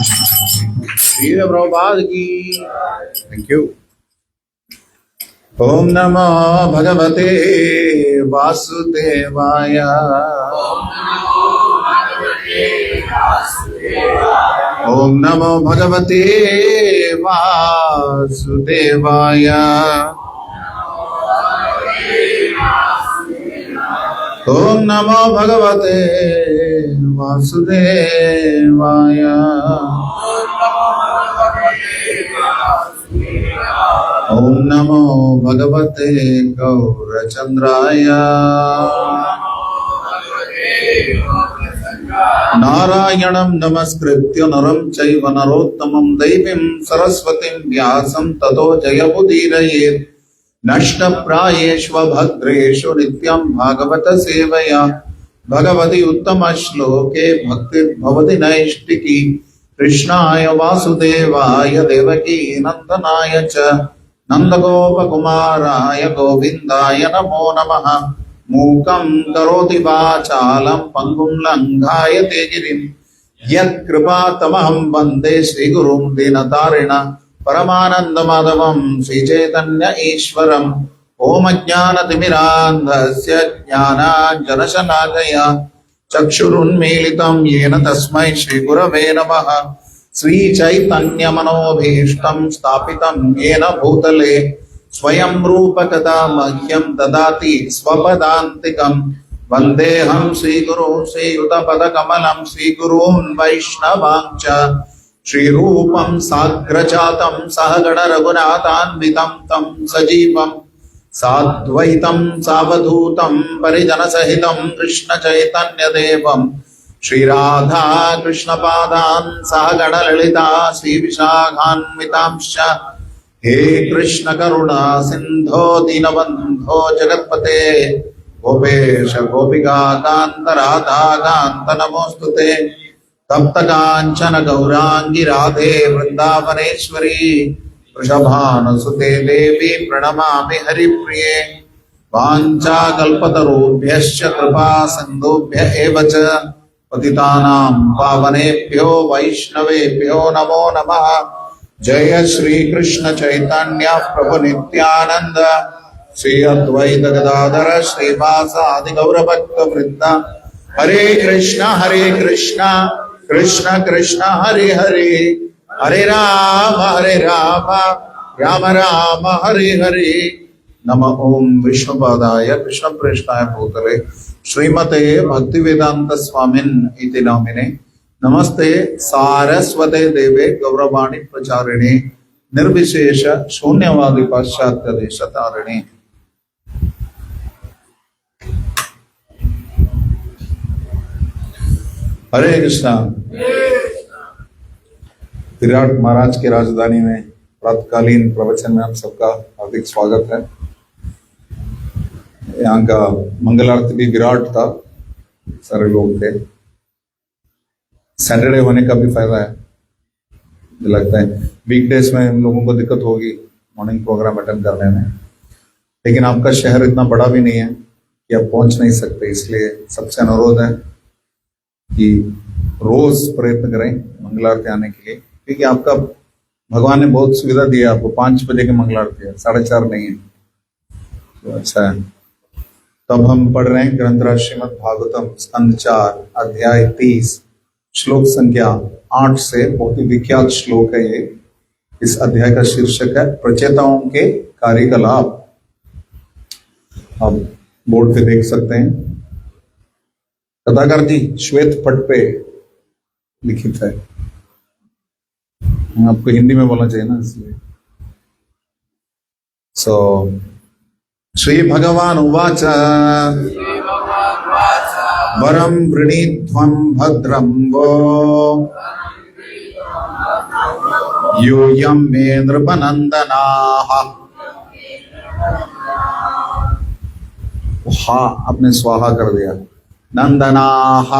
श्री प्रभुपाद की। Thank you. ओम नमो भगवते वासुदेवाय। ओम नमो भगवते वासुदेवाय। ओम नमो भगवते वासुदेवाय। ओम नमो भगवते गौरचंद्राय। नारायणं नमस्कृत्य नरं चैव नरोत्तमं देवीं सरस्वतीं व्यासं ततो जयमुदीरयेत्। नष्टप्रायेष्व भद्रेषु नित्यं भागवत सेवया भगवति उत्तम श्लोके भक्तिर्भवति नैष्टिकी। कृष्णाय वासुदेवाय देवकी नंदनाय च नंदगोपकुमाराय गोविन्दाय नमो नमः। मूकं करोति वाचालं पङ्गुं लङ्घायते गिरिं यत्कृपातमहं वन्दे श्रीगुरुं दीनतारिणं परमानन्दमाधवं श्रीचैतन्य ईश्वरम्। ओम अज्ञानतिमिरान्धस्य ज्ञानाञ्जनशलाकया चक्षुरुन्मीलितं येन तस्मै श्रीगुरवे नमः। श्रीचैतन्यमनोभीष्टं स्थापितं येन भूतले स्वयं रूपकदा मह्यं ददाति स्वपदान्तिकं। वन्देऽहं श्रीगुरुं श्रीयुतपदकमलं श्रीगुरून् वैष्णवांश्च श्रीरूपं साग्रजातं सहगण रघुनाथान्वितं तं सजीवं साद्वैतं सावधूतं परिजनसहितं कृष्ण चैतन्यदेवं श्रीराधा कृष्णपादान् सहगण ललिता श्रीविशाखान्वितांश्च। हे कृष्ण करुणा सिंधो दीनबंधो जगत्पते गोपेश गोपिका कांत राधा कांत नमोस्तुते। तप्त कांचन गौरांगी राधे वृंदावनेश्वरी वृषभानुसुते देवी प्रणमामि हरिप्रिये। वाञ्छाकल्पतरुभ्यश्च कृपा सिन्धुभ्य एव च पतितानां पावनेभ्यो वैष्णवेभ्यो नमो नमः। जय श्री कृष्ण चैतन्य प्रभु नित्यानंद श्री अद्वैत गदाधर श्रीवासादि गौरभक्त वृंद। हरे कृष्ण कृष्ण कृष्ण हरे हरे हरे राम राम राम हरे हरे। नमः ओम विष्णुपादाय कृष्ण प्रेष्ठाय भूतले श्रीमते भक्तिवेदांत स्वामिन् इति नामिने। नमस्ते सारस्वते देवे गौरवाणी प्रचारिणे निर्विशेष शून्यवादी पाश्चात्य देशतारिणे। हरे कृष्णा। विराट महाराज की राजधानी में प्रातकालीन प्रवचन में आप सबका हार्दिक स्वागत है। यहाँ का मंगल आरती भी विराट था, सारे लोग थे। सैटरडे होने का भी फायदा है मुझे लगता है। वीकडेज में हम लोगों को दिक्कत होगी मॉर्निंग प्रोग्राम अटेंड करने में, लेकिन आपका शहर इतना बड़ा भी नहीं है कि आप पहुंच नहीं सकते। इसलिए सबसे अनुरोध है कि रोज प्रयत्न करें मंगल आरती आने के लिए, क्योंकि आपका भगवान ने बहुत सुविधा दी है आपको। 5 बजे की मंगल आरती है, 4:30 नहीं है, तो अच्छा है। तब हम पढ़ रहे हैं ग्रंथराज श्रीमद् भागवतम स्कंद 4 अध्याय 30 श्लोक संख्या 8 से। बहुत ही विख्यात श्लोक है ये। इस अध्याय का शीर्षक है प्रचेताओं के कार्यकलाप। आप बोर्ड पे देख सकते हैं, कथाकार जी श्वेत पट पे लिखित है। आपको हिंदी में बोलना चाहिए ना, इसलिए। श्री भगवान उवाच वरं वृणीध्वं भद्रं वो यूयं मे नृपनंदनाः। हा आपने स्वाहा कर दिया। नंदनाः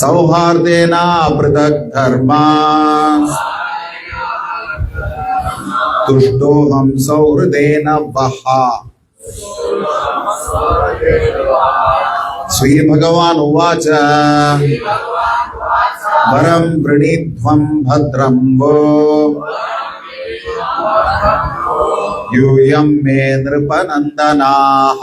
सौहार्देना पृथक धर्मा तुष्टोऽहं सौहृदेन वहा। श्री भगवान उवाच वरं वृणीध्वं भद्रं वो यूयं मे नृपनन्दनाः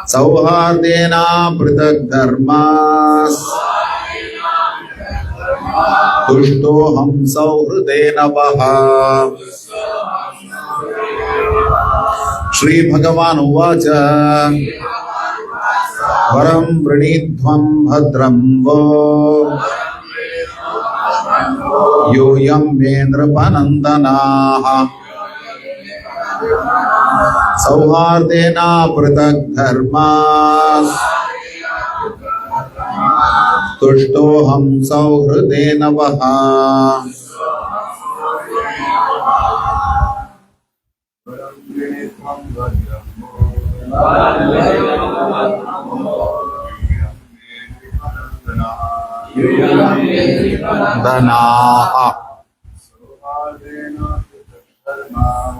सौहार्देन पृथक् धर्मास् तुष्टोऽहं सौहृदेन वः। श्री भगवान् उवाच वरं वृणीध्वं भद्रं वो यूयं मे नृपनन्दनाः सौहार्देन पृथक् धर्मास् तुष्टोऽहं सौहृदेन वः।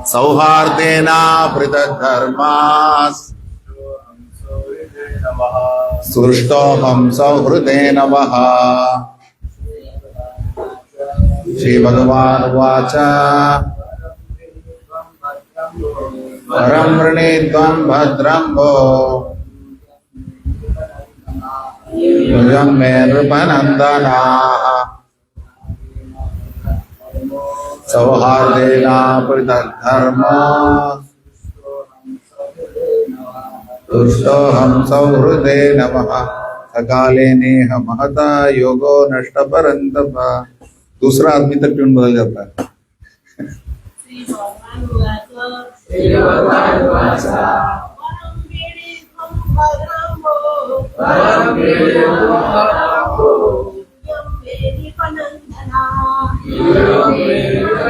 सौहार्देन पृथक् धर्मास् तुष्टोऽहं सौहृदेन वः। श्री भगवान् उवाच वरं वृणीध्वं भद्रं वो यूयं मे नृपनन्दनाः सौहार्देन पृथक् धर्मास् तुष्टोऽहं सौहृदेन वः। सकाले नेह महता योगो नष्ट परन्तप। दूसरा आदमी तक ट्यून बदल जाता है।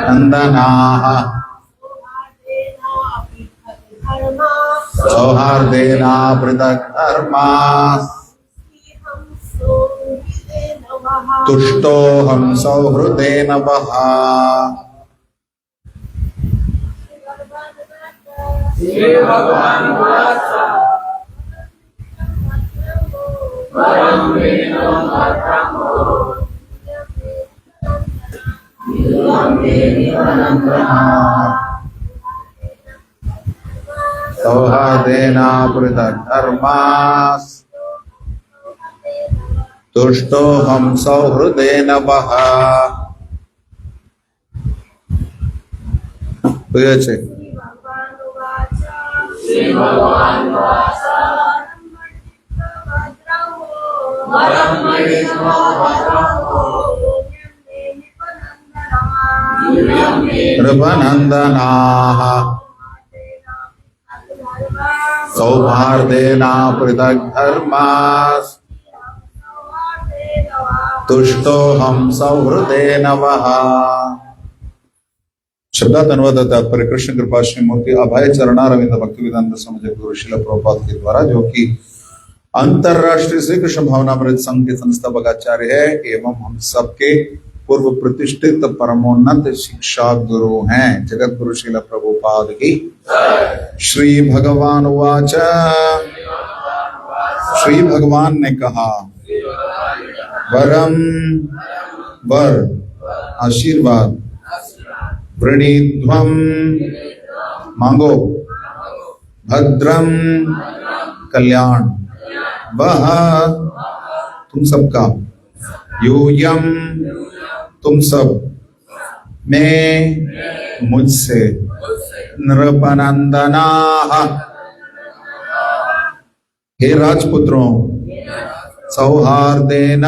नन्दनाः सौहार्देन पृथक् धर्मास् तुष्टोऽहं सौहृदेन वः। सौहार्देन पृथक् धर्मास् तुष्टोऽहं सौहृदेन वः। বুঝেছে? नृपनन्दनाः सौहार्देन पृथक् धर्मास् तुष्टोऽहं सौहृदेन वः। शब्दार्थ अनुवाद तात्पर्य कृष्ण कृपा श्री मूर्ति अभय चरणारविंद भक्तिवेदांत स्वामी गुरु श्रील प्रभुपाद के द्वारा, जो कि अंतरराष्ट्रीय श्री कृष्ण भावनामृत संघ के संस्थापक आचार्य है एवं हम सबके पूर्व प्रतिष्ठित परमोन्नत शिक्षा गुरु हैं। जगत गुरु श्रील प्रभुपाद की। श्री भगवान उवाच श्री भगवान ने कहा वरम वर आशीर्वाद वृणीध्वं मांगो भद्रम कल्याण वह तुम सबका यूयम तुम सब मैं मुझसे नृपनंदनाः हे राजपुत्रों सौहार्देन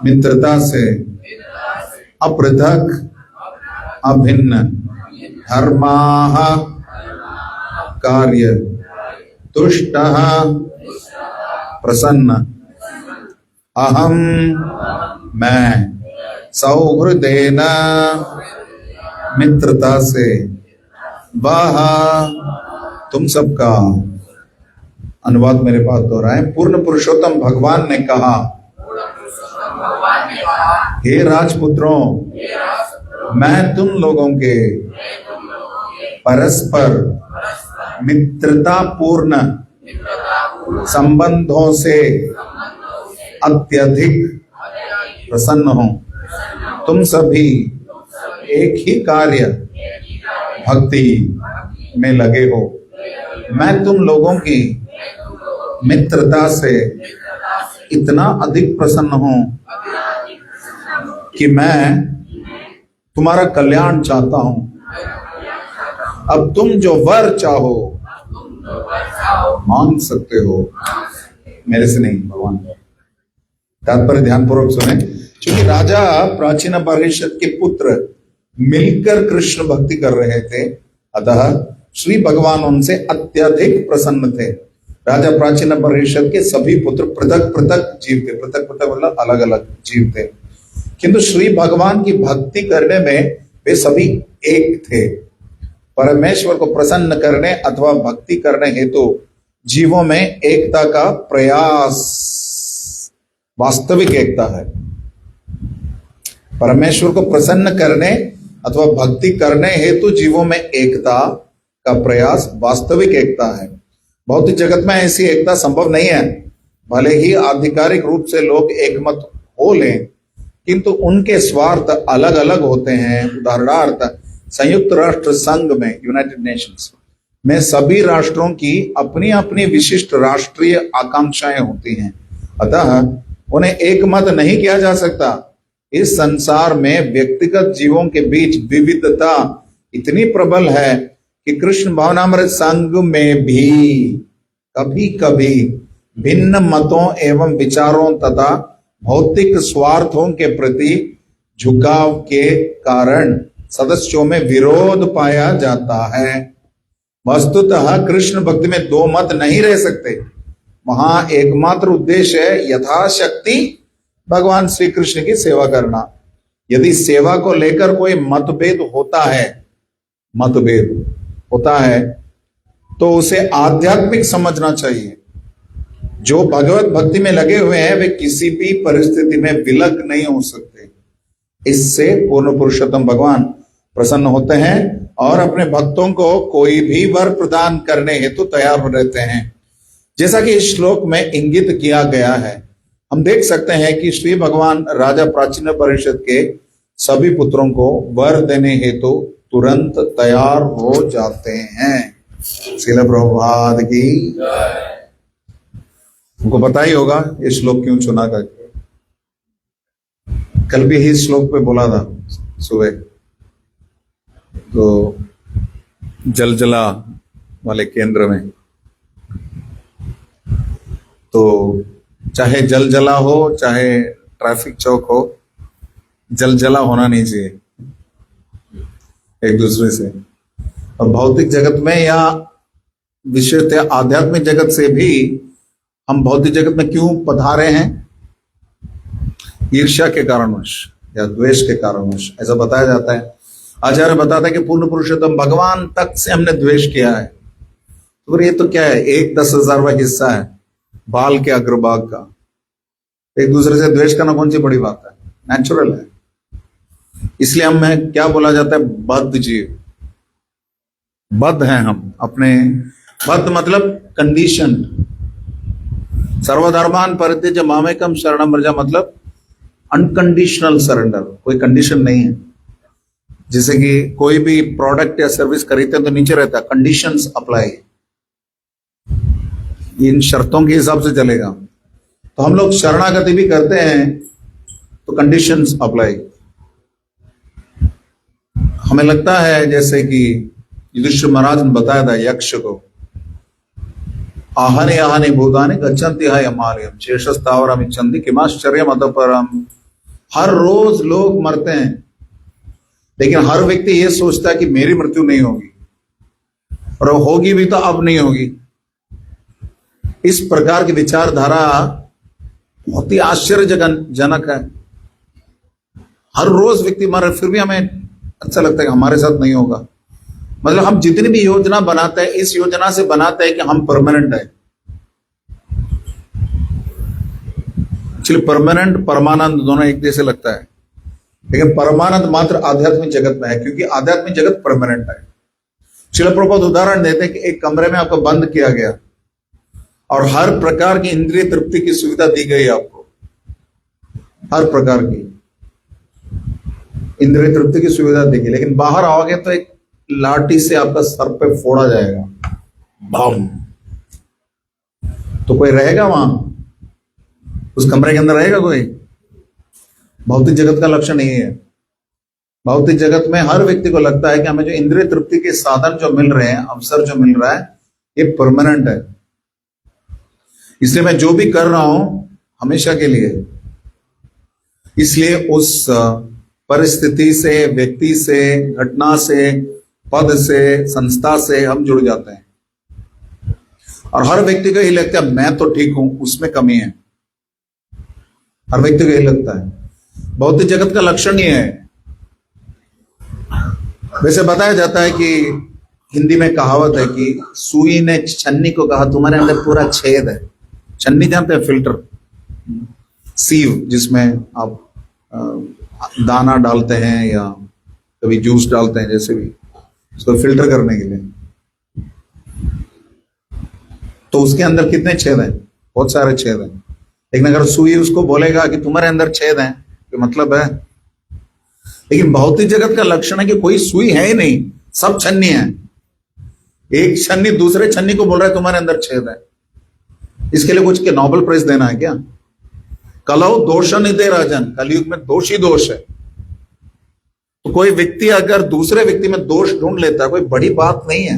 मित्रता से अपृथक अभिन्न धर्माः कार्य तुष्टः प्रसन्न अहम मैं सौहृदेन मित्रता से वह तुम सबका। अनुवाद मेरे पास दोहराएं। पूर्ण पुरुषोत्तम भगवान ने कहा हे राजपुत्रों मैं तुम लोगों के परस्पर मित्रता पूर्ण संबंधों से अत्यधिक प्रसन्न हूं। तुम सभी एक ही कार्य भक्ति में लगे हो। मैं तुम लोगों की मित्रता से इतना अधिक प्रसन्न हूं कि मैं तुम्हारा कल्याण चाहता हूं। अब तुम जो वर चाहो मांग सकते हो, मेरे से नहीं, भगवान। तात्पर्य ध्यानपूर्वक सुने। क्योंकि राजा प्राचीन परिषद के पुत्र मिलकर कृष्ण भक्ति कर रहे थे, अतः श्री भगवान उनसे अत्यधिक प्रसन्न थे। राजा प्राचीन परिषद के सभी पुत्र पृथक पृथक जीव थे। पृथक पृथक मतलब अलग अलग जीव थे, किंतु श्री भगवान की भक्ति करने में वे सभी एक थे। परमेश्वर को प्रसन्न करने अथवा भक्ति करने हेतु जीवों में एकता का प्रयास वास्तविक एकता है। परमेश्वर को प्रसन्न करने अथवा भक्ति करने हेतु जीवों में एकता का प्रयास वास्तविक एकता है। भौतिक जगत में ऐसी एकता संभव नहीं है। भले ही आधिकारिक रूप से लोग एकमत हो लें, किंतु उनके स्वार्थ अलग अलग होते हैं। उदाहरणार्थ, संयुक्त राष्ट्र संघ में, यूनाइटेड नेशंस में सभी राष्ट्रों की अपनी अपनी विशिष्ट राष्ट्रीय आकांक्षाएं होती हैं, अतः उन्हें एकमत नहीं किया जा सकता। इस संसार में व्यक्तिगत जीवों के बीच विविधता इतनी प्रबल है कि कृष्ण भावनामृत संघ में भी कभी कभी भिन्न मतों एवं विचारों तथा भौतिक स्वार्थों के प्रति झुकाव के कारण सदस्यों में विरोध पाया जाता है। वस्तुतः कृष्ण भक्ति में दो मत नहीं रह सकते। वहां एकमात्र उद्देश्य है यथाशक्ति भगवान श्री कृष्ण की सेवा करना। यदि सेवा को लेकर कोई मतभेद होता है तो उसे आध्यात्मिक समझना चाहिए। जो भगवत भक्ति में लगे हुए हैं वे किसी भी परिस्थिति में विलग नहीं हो सकते। इससे पूर्ण पुरुषोत्तम भगवान प्रसन्न होते हैं और अपने भक्तों को कोई भी वर प्रदान करने हेतु तैयार रहते हैं। जैसा कि इस श्लोक में इंगित किया गया है, हम देख सकते हैं कि श्री भगवान राजा प्राचीन परिषद के सभी पुत्रों को वर देने हेतु तुरंत तैयार हो जाते हैं। श्रील प्रभुपाद की। उनको पता ही होगा ये श्लोक क्यों चुना करके। कल भी ही श्लोक पे बोला था सुबह, तो जलजला वाले केंद्र में, तो चाहे जलजला हो चाहे ट्रैफिक चौक हो, जलजला होना नहीं चाहिए एक दूसरे से। और भौतिक जगत में या विशेषतः आध्यात्मिक जगत से भी हम भौतिक जगत में क्यों पधारे हैं? ईर्ष्या के कारणवश या द्वेष के कारणवश, ऐसा बताया जाता है। आचार्य बताता है कि पूर्ण पुरुषोत्तम भगवान तक से हमने द्वेष किया है। तो फिर ये तो क्या है, 1/10,000वां हिस्सा है बाल के अग्रभाग का। एक दूसरे से द्वेष करना कौन सी बड़ी बात है, नेचुरल है। इसलिए हमें क्या बोला जाता है, बद्ध जीव। बद्ध हैं हम अपने, बद्ध मतलब कंडीशन। सर्वधर्मान परित्यज्य मामेकम शरणम व्रज मतलब अनकंडीशनल सरेंडर, कोई कंडीशन नहीं है। जैसे कि कोई भी प्रोडक्ट या सर्विस खरीदते हैं तो नीचे रहता है कंडीशंस अप्लाई, इन शर्तों के हिसाब से चलेगा। तो हम लोग शरणागति भी करते हैं तो कंडीशंस अप्लाई। हमें लगता है जैसे कि युधिष्ठिर महाराज ने बताया था यक्ष को, आहने आहने भूतानि गच्छन्ति हयमालयम शेषस्तावरम इच्छन्ति किमाश्चर्यम अतः परम। हर रोज लोग मरते हैं, लेकिन हर व्यक्ति ये सोचता है कि मेरी मृत्यु नहीं होगी, और होगी भी तो अब नहीं होगी। इस प्रकार की विचारधारा बहुत ही आश्चर्यजनक है। हर रोज व्यक्ति मर, फिर भी हमें अच्छा लगता है कि हमारे साथ नहीं होगा। मतलब हम जितनी भी योजना बनाते हैं, इस योजना से बनाते हैं कि हम परमानेंट है। एक्चुअली परमानेंट परमानंद दोनों एक जैसे लगता है, लेकिन परमानंद मात्र आध्यात्मिक जगत में है, क्योंकि आध्यात्मिक जगत परमानेंट है। श्रील प्रभुपाद उदाहरण देते हैं कि एक कमरे में आपको बंद किया गया और हर प्रकार की इंद्रिय तृप्ति की सुविधा दी गई है आपको, हर प्रकार की इंद्रिय तृप्ति की सुविधा दी गई। लेकिन बाहर आओगे तो एक लाठी से आपका सर पे फोड़ा जाएगा, बम। तो कोई रहेगा वहां, उस कमरे के अंदर रहेगा कोई? भौतिक जगत का लक्षण यही है। भौतिक जगत में हर व्यक्ति को लगता है कि हमें जो इंद्रिय तृप्ति के साधन जो मिल रहे हैं, अवसर जो मिल रहा है, ये परमानेंट है, इसलिए मैं जो भी कर रहा हूं हमेशा के लिए। इसलिए उस परिस्थिति से, व्यक्ति से, घटना से, पद से, संस्था से हम जुड़ जाते हैं। और हर व्यक्ति को यही लगता है मैं तो ठीक हूं, उसमें कमी है। हर व्यक्ति को यही लगता है। भौतिक जगत का लक्षण ये है। वैसे बताया जाता है कि हिंदी में कहावत है कि सुई ने छन्नी को कहा तुम्हारे अंदर पूरा छेद है। छन्नी जानते हैं? फिल्टर, सीव, जिसमें आप दाना डालते हैं या कभी जूस डालते हैं, जैसे भी उसको फिल्टर करने के लिए। तो उसके अंदर कितने छेद हैं? बहुत सारे छेद हैं। लेकिन अगर सुई उसको बोलेगा कि तुम्हारे अंदर छेद हैं, तो मतलब है। लेकिन भौतिक जगत का लक्षण है कि कोई सुई है ही नहीं, सब छन्नी है। एक छन्नी दूसरे छन्नी को बोल रहा है तुम्हारे अंदर छेद है। इसके लिए कुछ के नोबेल प्राइज देना है क्या? कलौ दोष निधे राजन, कलयुग में दोष ही दोष है। तो कोई व्यक्ति अगर दूसरे व्यक्ति में दोष ढूंढ लेता है, कोई बड़ी बात नहीं है।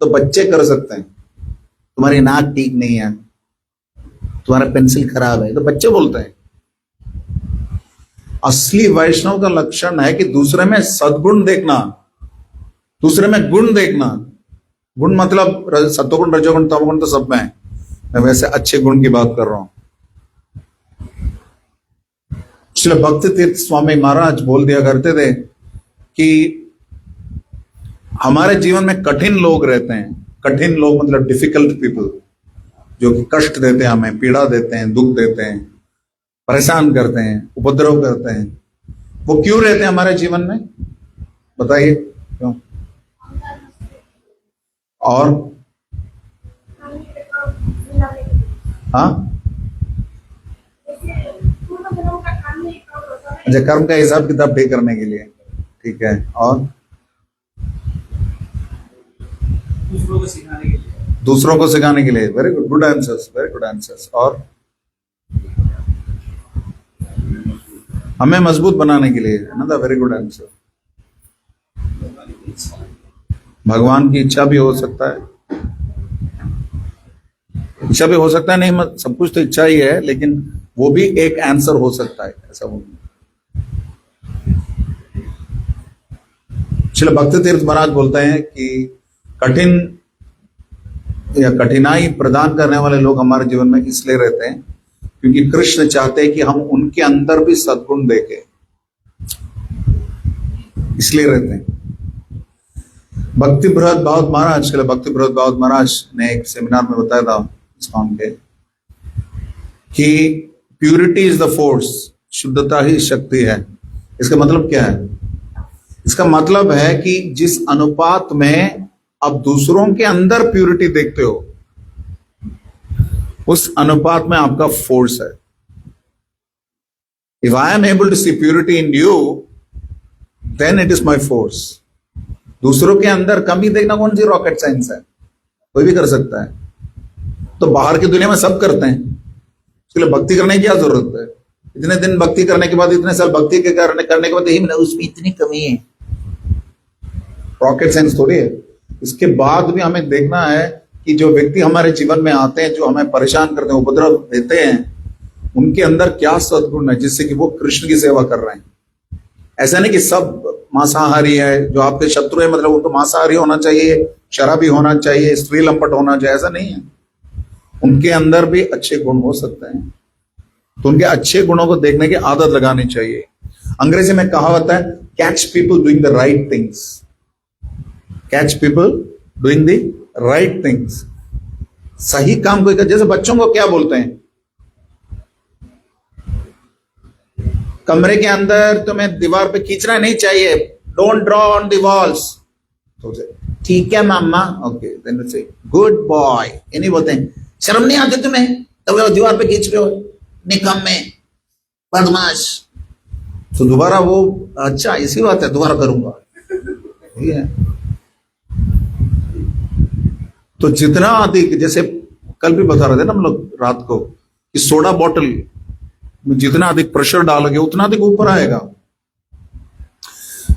तो बच्चे कर सकते हैं, तुम्हारी नाक ठीक नहीं है, तुम्हारा पेंसिल खराब है, तो बच्चे बोलते हैं। असली वैष्णव का लक्षण है कि दूसरे में सद्गुण देखना, दूसरे में गुण देखना। गुण मतलब सत्वगुण, रजोगुण, तमोगुण तो सब में है। मैं वैसे अच्छे गुण की बात कर रहा हूं। श्री भक्ति तीर्थ स्वामी महाराज बोल दिया करते थे कि हमारे जीवन में कठिन लोग रहते हैं। कठिन लोग मतलब डिफिकल्ट पीपल, जो कि कष्ट देते हैं, हमें पीड़ा देते हैं, दुख देते हैं, परेशान करते हैं, उपद्रव करते हैं। वो क्यों रहते हैं हमारे जीवन में? बताइए क्यों? और हाँ, अच्छा, कर्म का हिसाब किताब ठीक करने के लिए, ठीक है। और दूसरों को सिखाने के लिए। Very good, good answers, very good answers. और हमें मजबूत बनाने के लिए, अनदर वेरी गुड आंसर। भगवान की इच्छा भी हो सकता है, इच्छा भी हो सकता है, नहीं सब कुछ तो इच्छा ही है, लेकिन वो भी एक आंसर हो सकता है, ऐसा वो। श्रील भक्ति तीर्थ महाराज बोलते हैं कि कठिन या कठिनाई प्रदान करने वाले लोग हमारे जीवन में इसलिए रहते हैं क्योंकि कृष्ण चाहते हैं कि हम उनके अंदर भी सद्गुण देखें, इसलिए रहते हैं। भक्ति बृहद भागवत महाराज, श्रील भक्ति बृहद भागवत महाराज ने एक सेमिनार में बताया था इस्कॉन के कि प्यूरिटी इज द फोर्स, शुद्धता ही शक्ति है। इसका मतलब क्या है? इसका मतलब है कि जिस अनुपात में आप दूसरों के अंदर प्यूरिटी देखते हो, उस अनुपात में आपका फोर्स है। If I am able to see purity in you, then it is my force. दूसरों के अंदर कमी देखना कौन सी रॉकेट साइंस है? कोई भी कर सकता है। तो बाहर की दुनिया में सब करते हैं, इसके लिए भक्ति करने की क्या जरूरत है? इतने दिन भक्ति करने के बाद, इतने साल भक्ति के करने के बाद यही मिला उसमें इतनी कमी है। रॉकेट साइंस थोड़ी है। इसके बाद भी हमें देखना है कि जो व्यक्ति हमारे जीवन में आते हैं, जो हमें परेशान करते हैं, उपद्रव देते हैं, उनके अंदर क्या सद्गुण है जिससे कि वो कृष्ण की सेवा कर रहे हैं। ऐसा नहीं कि सब मांसाहारी है, जो आपके शत्रु है मतलब उनको मांसाहारी होना चाहिए, शराबी होना चाहिए, स्त्री लंपट होना चाहिए, ऐसा नहीं है। उनके अंदर भी अच्छे गुण हो सकते हैं, तो उनके अच्छे गुणों को देखने की आदत लगानी चाहिए। अंग्रेजी में कहावत है, catch people doing the right things. Catch people doing the right things, सही काम कोई कर। जैसे बच्चों को क्या बोलते हैं, कमरे के अंदर तुम्हें दीवार पे खींचना नहीं चाहिए, don't draw on the walls. तो ठीक है मामा, ओके, देन से गुड बॉय। ये नहीं बोलते हैं शर्म नहीं आती तुम्हें? तो वो दीवार पे खींच रहे हो, निकम्मे, बदमाश। तो दोबारा वो, अच्छा इसी बात है, दोबारा करूंगा। ये है। तो जितना अधिक, जैसे कल भी बता रहे थे ना हम लोग रात को, कि सोडा बॉटल में जितना अधिक प्रेशर डालोगे उतना अधिक ऊपर आएगा।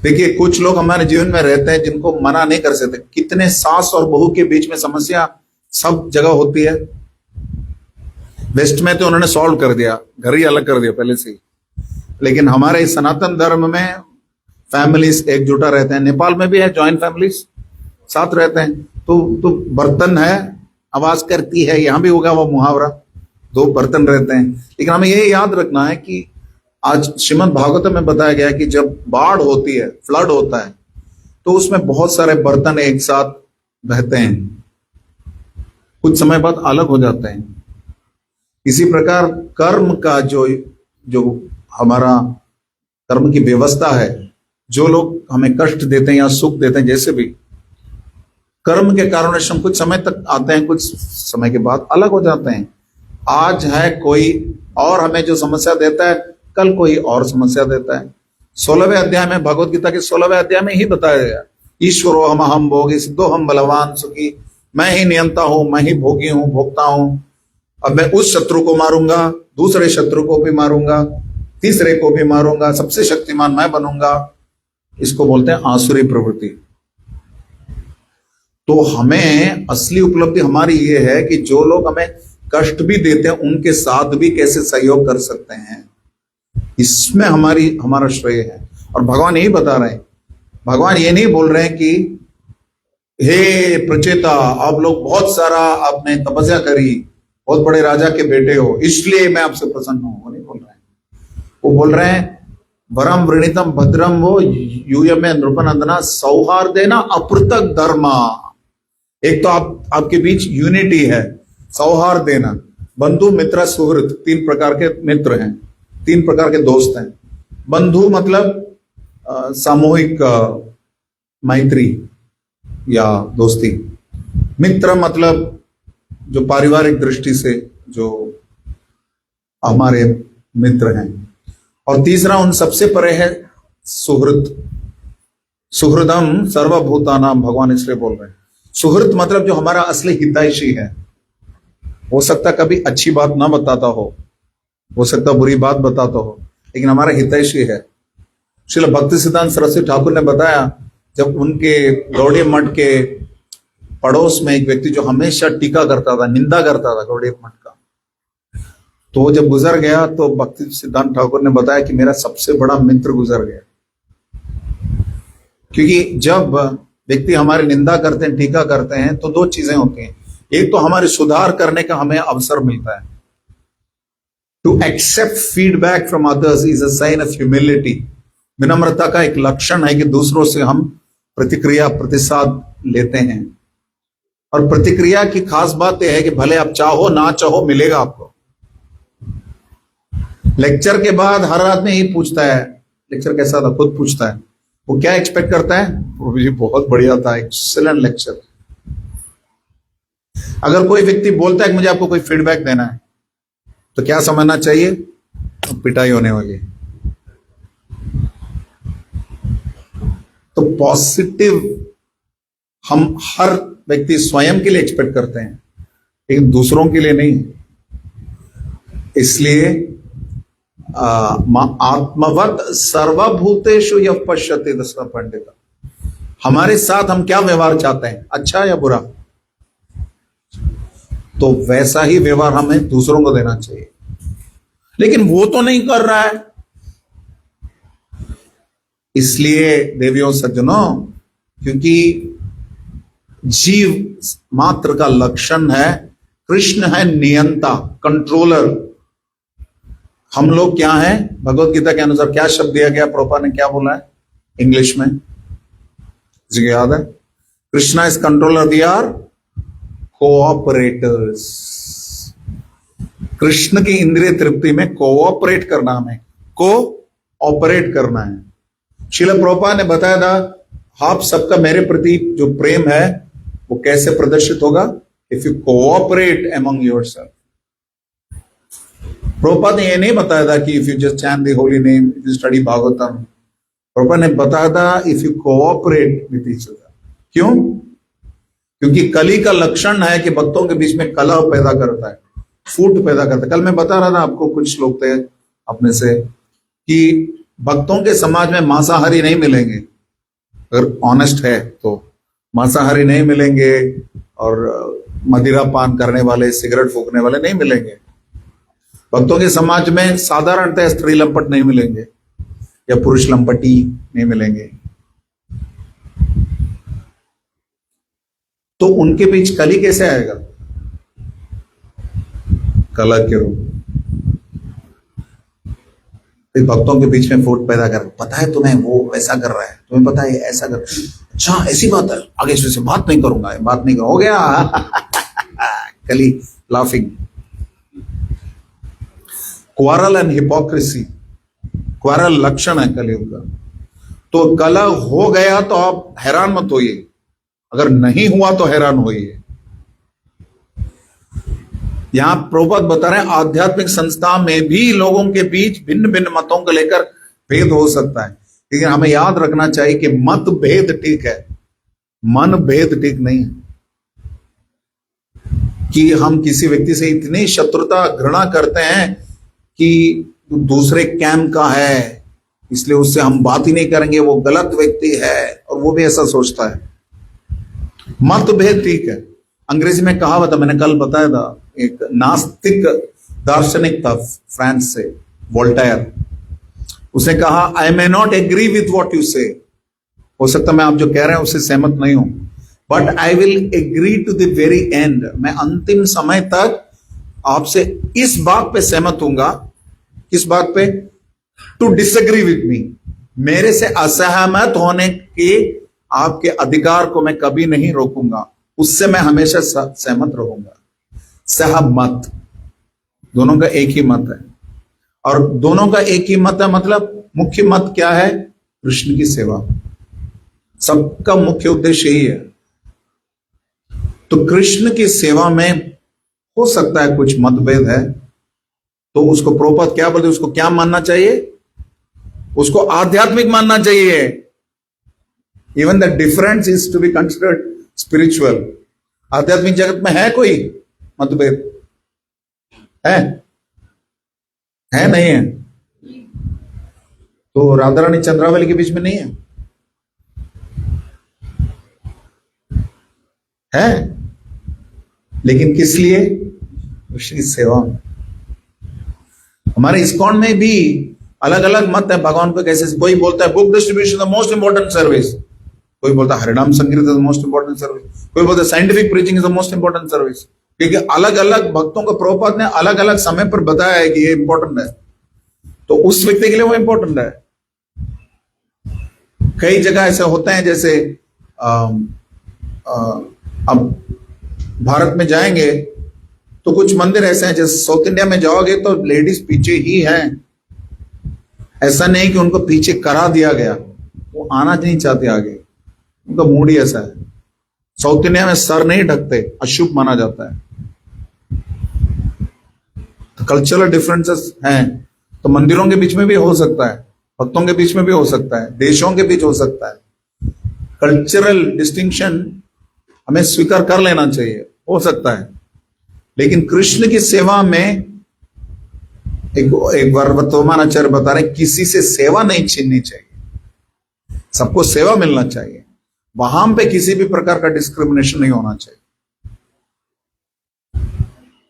देखिए कुछ लोग हमारे जीवन में रहते हैं जिनको मना नहीं कर सकते। कितने सास और बहू के बीच में समस्या सब जगह होती है। वेस्ट में तो उन्होंने सॉल्व कर दिया, घर ही अलग कर दिया पहले से ही। लेकिन हमारे सनातन धर्म में फैमिलीज एकजुटा रहते हैं। नेपाल में भी है, जॉइंट फैमिलीज साथ रहते हैं। तो बर्तन है, आवाज करती है, यहां भी होगा वो मुहावरा, दो बर्तन रहते हैं। लेकिन हमें ये याद रखना है कि आज श्रीमद् भागवत में बताया गया है कि जब बाढ़ होती है, फ्लड होता है, तो उसमें बहुत सारे बर्तन एक साथ बहते हैं, कुछ समय बाद अलग हो जाते हैं। इसी प्रकार कर्म का जो हमारा कर्म की व्यवस्था है, जो लोग हमें कष्ट देते हैं या सुख देते हैं, जैसे भी कर्म के कारण हम कुछ समय तक आते हैं, कुछ समय के बाद अलग हो जाते हैं। आज है कोई और हमें जो समस्या देता है, कल कोई और समस्या देता है। 16वें अध्याय में, भगवत गीता के 16वें अध्याय में ही बताया गया, ईश्वरो हम भोगी सिद्धो हम बलवान सुखी, मैं ही नियंता हूं, मैं ही भोगी हूं, भोगता हूं। अब मैं उस शत्रु को मारूंगा, दूसरे शत्रु को भी मारूंगा, तीसरे को भी मारूंगा, सबसे शक्तिमान मैं बनूंगा। इसको बोलते हैं आसुरी प्रवृत्ति। तो हमें असली उपलब्धि हमारी ये है कि जो लोग हमें कष्ट भी देते हैं उनके साथ भी कैसे सहयोग कर सकते हैं, इसमें हमारा श्रेय है। और भगवान यही बता रहे हैं, भगवान ये नहीं बोल रहे हैं कि हे प्रचेता, आप लोग बहुत सारा आपने तपस्या करी, बहुत बड़े राजा के बेटे हो, इसलिए मैं आपसे प्रसन्न हूं, वो नहीं बोल रहे हैं। वो बोल रहे हैं वरम वृणीतम भद्रम वो यूयमे नृपनंदना सौहार्देना अपृथक धर्मा। एक तो आपके बीच यूनिटी है, सौहार्द देना, बंधु मित्र सुहृद, 3 प्रकार के मित्र हैं, 3 प्रकार के दोस्त हैं। बंधु मतलब सामूहिक मैत्री या दोस्ती। मित्र मतलब जो पारिवारिक दृष्टि से जो हमारे मित्र हैं। और तीसरा उन सबसे परे है सुहृद। सुहृदम सर्वभूतानाम, भगवान इसलिए बोल रहे हैं। सुहृद मतलब जो हमारा असली हितैषी है। हो सकता कभी अच्छी बात ना बताता हो सकता बुरी बात बताता हो, लेकिन हमारा हितैषी है। श्रील भक्ति सिद्धांत सरस्वती ठाकुर ने बताया, जब उनके गौड़ीय मठ के पड़ोस में एक व्यक्ति जो हमेशा टीका करता था, निंदा करता था गौड़ीय मठ का, तो वो जब गुजर गया तो भक्ति सिद्धांत ठाकुर ने बताया कि मेरा सबसे बड़ा मित्र गुजर गया। क्योंकि जब व्यक्ति हमारी निंदा करते हैं, टीका करते हैं, तो 2 चीजें होती हैं। एक तो हमारे सुधार करने का हमें अवसर मिलता है। To accept feedback from others is a sign of humility. विनम्रता का एक लक्षण है कि दूसरों से हम प्रतिक्रिया, प्रतिसाद लेते हैं। और प्रतिक्रिया की खास बात यह है कि भले आप चाहो ना चाहो, मिलेगा आपको। लेक्चर के बाद हर आदमी ही पूछता है लेक्चर कैसा था, खुद पूछता है। वो क्या एक्सपेक्ट करता है? वो भी बहुत बढ़िया था, एक्सीलेंट लेक्चर। अगर कोई व्यक्ति बोलता है कि मुझे आपको कोई फीडबैक देना है, तो क्या समझना चाहिए? पिटाई होने वाली है। तो पॉजिटिव हम हर व्यक्ति स्वयं के लिए एक्सपेक्ट करते हैं, लेकिन दूसरों के लिए नहीं। इसलिए आत्मवत सर्वभूतेषु यः पश्यति दशरथ पंडित। हमारे साथ हम क्या व्यवहार चाहते हैं, अच्छा या बुरा, तो वैसा ही व्यवहार हमें दूसरों को देना चाहिए। लेकिन वो तो नहीं कर रहा है। इसलिए देवियों सज्जनों, क्योंकि जीव मात्र का लक्षण है, कृष्ण है नियंता, कंट्रोलर। हम लोग क्या हैं? भगवत गीता के अनुसार क्या शब्द दिया गया, प्रभुपाद ने क्या बोला है इंग्लिश में, जी याद है? Krishna is controller, they are cooperators. Krishna की इंद्रिय तृप्ति में कोऑपरेट करना, हमें कोऑपरेट करना है। श्रील प्रभुपाद ने बताया था, आप सबका मेरे प्रति जो प्रेम है वो कैसे प्रदर्शित होगा? if you cooperate among yourself. Prabhupada ने ये नहीं बताया था कि if you just chant the holy name, if you study Bhagavatam. Prabhupada ने बताया था if you cooperate with each other. क्यों? क्योंकि कली का लक्षण है कि भक्तों के बीच में कलह पैदा करता है, फूट पैदा करता है। कल मैं बता रहा था आपको, कुछ लोग थे अपने से कि भक्तों के समाज में मांसाहारी नहीं मिलेंगे, अगर ऑनेस्ट है तो मांसाहारी नहीं मिलेंगे, और मदिरा पान करने वाले, सिगरेट फूकने वाले नहीं मिलेंगे। भक्तों के समाज में साधारणतः स्त्री लंपट नहीं मिलेंगे या पुरुष लंपटी नहीं मिलेंगे। तो उनके बीच कली कैसे आएगा? कलह के रूप। इस भक्तों के बीच में फूट पैदा कर, पता है तुम्हें वो ऐसा कर रहा है, तुम्हें पता है ऐसा कर, अच्छा ऐसी बात है, आगे से बात नहीं करूंगा, बात नहीं करूंगा, हो गया कली, laughing. Quarrel and hypocrisy, quarrel लक्षण है कलयुग का। तो कलह हो गया तो आप हैरान मत होइए, अगर नहीं हुआ तो हैरान होइए। यहां प्रभुपाद बता रहे हैं आध्यात्मिक संस्था में भी लोगों के बीच भिन्न भिन्न मतों को लेकर भेद हो सकता है, लेकिन हमें याद रखना चाहिए कि मत भेद ठीक है, मन भेद ठीक नहीं है। कि हम किसी व्यक्ति से इतनी शत्रुता, घृणा करते हैं कि दूसरे कैंप का है, इसलिए उससे हम बात ही नहीं करेंगे, वो गलत व्यक्ति है, और वो भी ऐसा सोचता है। मतभेद ठीक है। अंग्रेजी में कहावत है, मैंने कल बताया था, एक नास्तिक दार्शनिक था फ्रांस से, वोल्टायर। उसने कहा I may not agree with what you say, हो सकता मैं आप जो कह रहे हैं उससे सहमत नहीं हूं, but I will agree to the very end, मैं अंतिम समय तक आपसे इस बात पे सहमत हूंगा, किस बात पे? टू डिसएग्री विथ मी, मेरे से असहमत होने के आपके अधिकार को मैं कभी नहीं रोकूंगा, उससे मैं हमेशा सहमत रहूंगा। सहमत, दोनों का एक ही मत है, और दोनों का एक ही मत है, मतलब मुख्य मत क्या है? कृष्ण की सेवा, सबका मुख्य उद्देश्य यही है। तो कृष्ण की सेवा में हो सकता है कुछ मतभेद है, तो उसको प्रभुपाद क्या बोलते, उसको क्या मानना चाहिए? उसको आध्यात्मिक मानना चाहिए। Even the difference is to be considered spiritual. आध्यात्मिक जगत में है कोई मतभेद? है नहीं है? तो राधा रानी चंद्रावली के बीच में नहीं है? लेकिन किस लिए? उसकी सेवा में। हमारे इस्कॉन में भी अलग अलग मत है भगवान को कैसे। कोई बोलता है book distribution the most important service, कोई बोलता है हरिनाम संगीत is the most important service, कोई बोलता है scientific preaching is the most important service. क्योंकि अलग अलग भक्तों को प्रभुपाद ने अलग अलग समय पर बताया है कि ये इंपॉर्टेंट है, तो उस व्यक्ति के लिए वो इंपॉर्टेंट है। कई जगह ऐसे होते हैं, जैसे अब भारत में जाएंगे तो कुछ मंदिर ऐसे हैं, जैसे साउथ इंडिया में जाओगे तो लेडीज पीछे ही हैं। ऐसा नहीं कि उनको पीछे करा दिया गया, वो आना नहीं चाहते आगे, उनका मूड ही ऐसा है। साउथ इंडिया में सर नहीं ढकते, अशुभ माना जाता है। तो कल्चरल डिफरेंसेस हैं, तो मंदिरों के बीच में भी हो सकता है, भक्तों के बीच में भी हो सकता है, देशों के बीच हो सकता है। कल्चरल डिस्टिंक्शन हमें स्वीकार कर लेना चाहिए, हो सकता है। लेकिन कृष्ण की सेवा में एक बार वर्तमान आचार्य बता रहे, किसी से सेवा नहीं छीननी चाहिए, सबको सेवा मिलना चाहिए। वहां पे किसी भी प्रकार का डिस्क्रिमिनेशन नहीं होना चाहिए।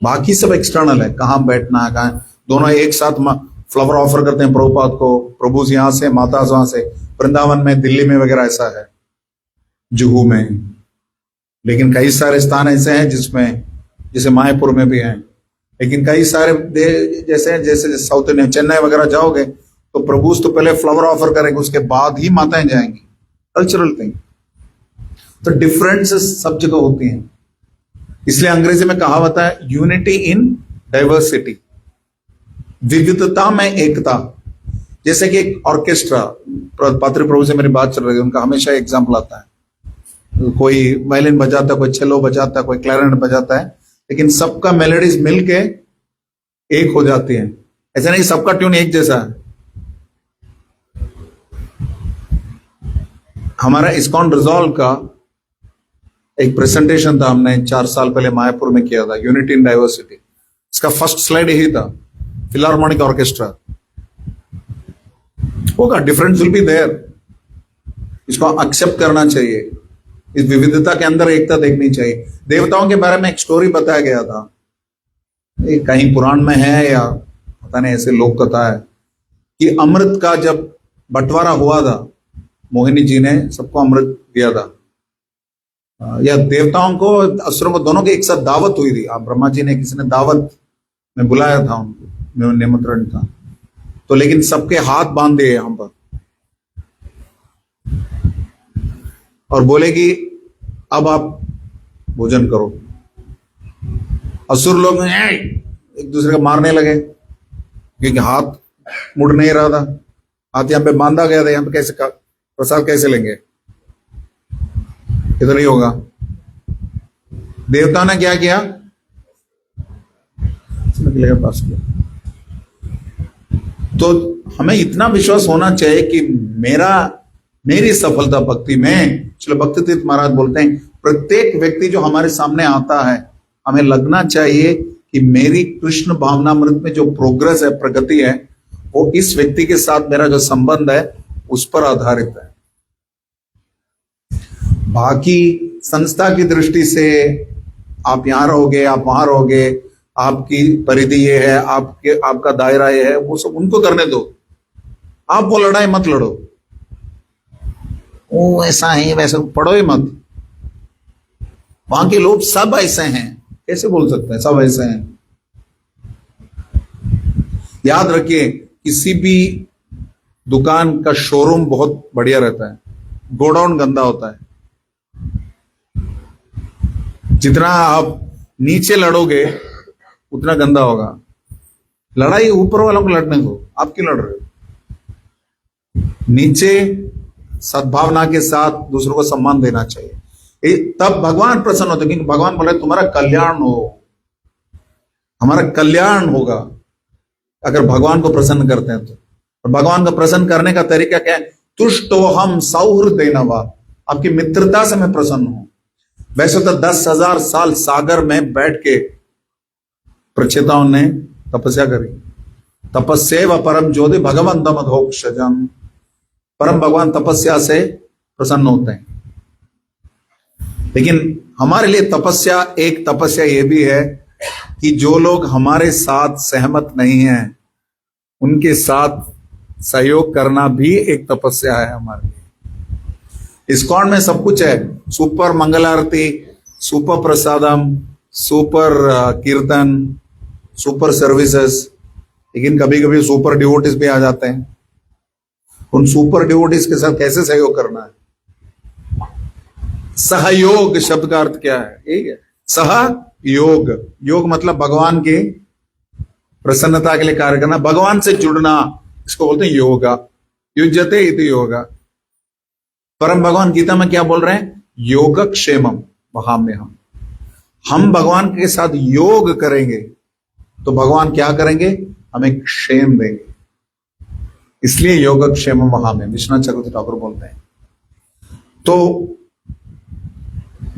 बाकी सब एक्सटर्नल है, कहां बैठना है, कहां, दोनों एक साथ फ्लावर ऑफर करते हैं प्रभुपाद को, प्रभु जी यहां से, माता वहां से। वृंदावन में, दिल्ली में वगैरह ऐसा है, जुहू में। लेकिन कई सारे स्थान ऐसे हैं जिसमें, जैसे मायापुर में भी हैं, लेकिन कई सारे जैसे साउथ इंडिया, चेन्नई वगैरह जाओगे तो प्रभु तो पहले फ्लावर ऑफर करेंगे, उसके बाद ही माताएं जाएंगी। Cultural thing. तो डिफरेंसेस सब जगह होती हैं, इसलिए अंग्रेजी में कहावत है यूनिटी इन डाइवर्सिटी, विविधता में एकता। जैसे कि एक ऑर्केस्ट्रा, पात्री प्रभु से मेरी बात चल रही है, उनका हमेशा एग्जाम्पल आता है। कोई वायलिन बजाता है, कोई चेलो बजाता है, कोई क्लैरिनेट बजाता है, लेकिन सबका मेलोडीज मिलके एक हो जाती है। ऐसा नहीं सबका ट्यून एक जैसा है। हमारा इस्कॉन रिजॉल्व का एक प्रेजेंटेशन था, हमने 4 साल पहले मायापुर में किया था, यूनिटी इन डाइवर्सिटी। इसका फर्स्ट स्लाइड यही था, फिलारमोनिक ऑर्केस्ट्रा होगा, डिफरेंस विल बी देयर, इसको एक्सेप्ट करना चाहिए, इस विविधता के अंदर एकता देखनी चाहिए। देवताओं के बारे में एक स्टोरी बताया गया था, ये कहीं पुराण में है या पता नहीं, ऐसे लोक कथा है कि अमृत का जब बंटवारा हुआ था, मोहिनी जी ने सबको अमृत दिया था, या देवताओं को असुरों को दोनों की एक साथ दावत हुई थी। आप ब्रह्मा जी ने किसी ने दावत में बुलाया था उनको, निमंत्रण था, तो लेकिन सबके हाथ बांध दिए यहां पर और बोले कि अब आप भोजन करो। असुर लोग एक दूसरे को मारने लगे क्योंकि हाथ मुड़ नहीं रहा था, हाथ यहां पे बांधा गया था, यहां पे कैसे प्रसाद कैसे लेंगे, इधर ही होगा। देवता ने क्या किया, पास किया। तो हमें इतना विश्वास होना चाहिए कि मेरी सफलता भक्ति में, चलो भक्ति तीर्थ महाराज बोलते हैं, प्रत्येक व्यक्ति जो हमारे सामने आता है, हमें लगना चाहिए कि मेरी कृष्ण भावनामृत में जो प्रोग्रेस है, प्रगति है, वो इस व्यक्ति के साथ मेरा जो संबंध है उस पर आधारित है। बाकी संस्था की दृष्टि से आप यहां रहोगे, आप वहां रहोगे, आपकी परिधि ये है, आपका दायरा ये है, वो सब उनको करने दो, आप वो लड़ाई मत लड़ो, वो ऐसा है वैसा पढ़ो ही मत। वहां के लोग सब ऐसे हैं, कैसे बोल सकते हैं सब ऐसे हैं? याद रखिए, किसी भी दुकान का शोरूम बहुत बढ़िया रहता है, गोडाउन गंदा होता है। जितना आप नीचे लड़ोगे उतना गंदा होगा। लड़ाई ऊपर वालों को लड़ने दो, आप क्यों लड़ रहे हो? नीचे सद्भावना के साथ दूसरों को सम्मान देना चाहिए, तब भगवान प्रसन्न होते, क्योंकि भगवान बोले तुम्हारा कल्याण हो, हमारा कल्याण होगा अगर भगवान को प्रसन्न करते हैं तो। और भगवान को प्रसन्न करने का तरीका क्या है? तुष्टो हम सौहृदयनवा, आपकी मित्रता से मैं प्रसन्न हूं। वैसे तो 10,000 साल सागर में बैठ के प्रचेताओं ने तपस्या करी, तपस्या परम ज्योति भगवंत मधोक्षजम, परम भगवान तपस्या से प्रसन्न होते हैं। लेकिन हमारे लिए तपस्या, एक तपस्या ये भी है कि जो लोग हमारे साथ सहमत नहीं हैं उनके साथ सहयोग करना भी एक तपस्या है हमारे लिए। इस्कॉन में सब कुछ है, सुपर मंगल आरती, सुपर प्रसादम, सुपर कीर्तन, सुपर सर्विसेज, लेकिन कभी कभी सुपर डिवोटिस भी आ जाते हैं। उन सुपर डिवोटिस के साथ कैसे सहयोग करना है? सहयोग शब्द का अर्थ क्या है? ठीक है, सहयोग, योग मतलब भगवान की प्रसन्नता के लिए कार्य करना, भगवान से जुड़ना, इसको बोलते हैं योगा। युज्यते इति योगा। परम भगवान गीता में क्या बोल रहे हैं? योगक्षेमम वहाम्यहम्। हम भगवान के साथ योग करेंगे तो भगवान क्या करेंगे? हमें क्षेम देंगे। इसलिए योगक्षेमम वहाम्यहम् विश्वनाथ चक्रवर्ती ठाकुर बोलते हैं। तो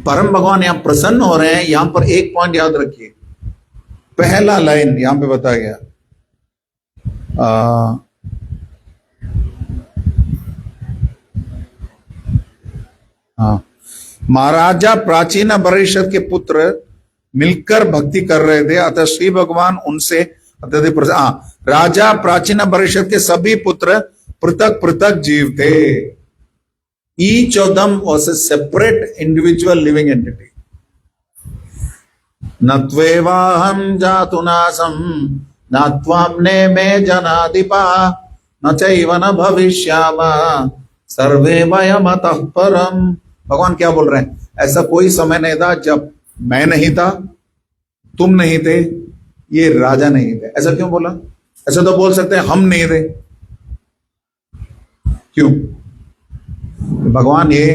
परम भगवान यहां प्रसन्न हो रहे हैं। यहां पर एक पॉइंट याद रखिए, पहला लाइन यहां पे बताया गया, महाराजा प्राचीन परिषद के पुत्र मिलकर भक्ति कर रहे थे, अतः श्री भगवान उनसे अत्यधिक प्रसन्न। राजा प्राचीन परिषद के सभी पुत्र पृथक पृथक जीव थे। Each of them was a separate individual living entity. न त्वेवाहं जातुनासं न त्वाम्ने मे जनाधिपा न चैव न भविष्यामः सर्वे वयमतः परम। भगवान क्या बोल रहे हैं? ऐसा कोई समय नहीं था जब मैं नहीं था, तुम नहीं थे, ये राजा नहीं थे। ऐसा क्यों बोला? ऐसा तो बोल सकते हैं हम नहीं थे। क्यों? भगवान ये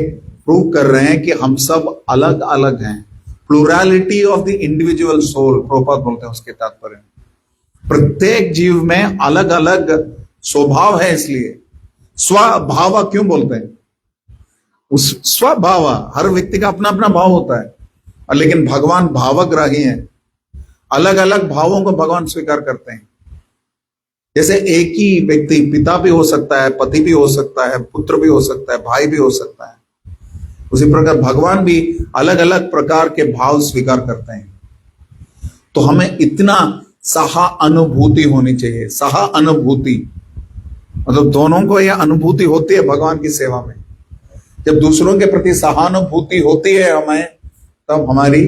प्रूव कर रहे हैं कि हम सब अलग अलग हैं। Plurality of the individual soul, Prabhupada बोलते हैं उसके तात्पर्य। प्रत्येक जीव में अलग अलग स्वभाव है, इसलिए स्वभाव क्यों बोलते हैं? उस स्वभाव, हर व्यक्ति का अपना अपना भाव होता है, और लेकिन भगवान भावग्राही हैं। अलग अलग भावों को भगवान स्वीकार करते हैं। जैसे एक ही व्यक्ति पिता भी हो सकता है, पति भी हो सकता है, पुत्र भी हो सकता है, भाई भी हो सकता है, उसी प्रकार भगवान भी अलग अलग प्रकार के भाव स्वीकार करते हैं। तो हमें इतना सहानुभूति होनी चाहिए। सहानुभूति मतलब दोनों को यह अनुभूति होती है भगवान की सेवा में। जब दूसरों के प्रति सहानुभूति होती है हमें, तब हमारी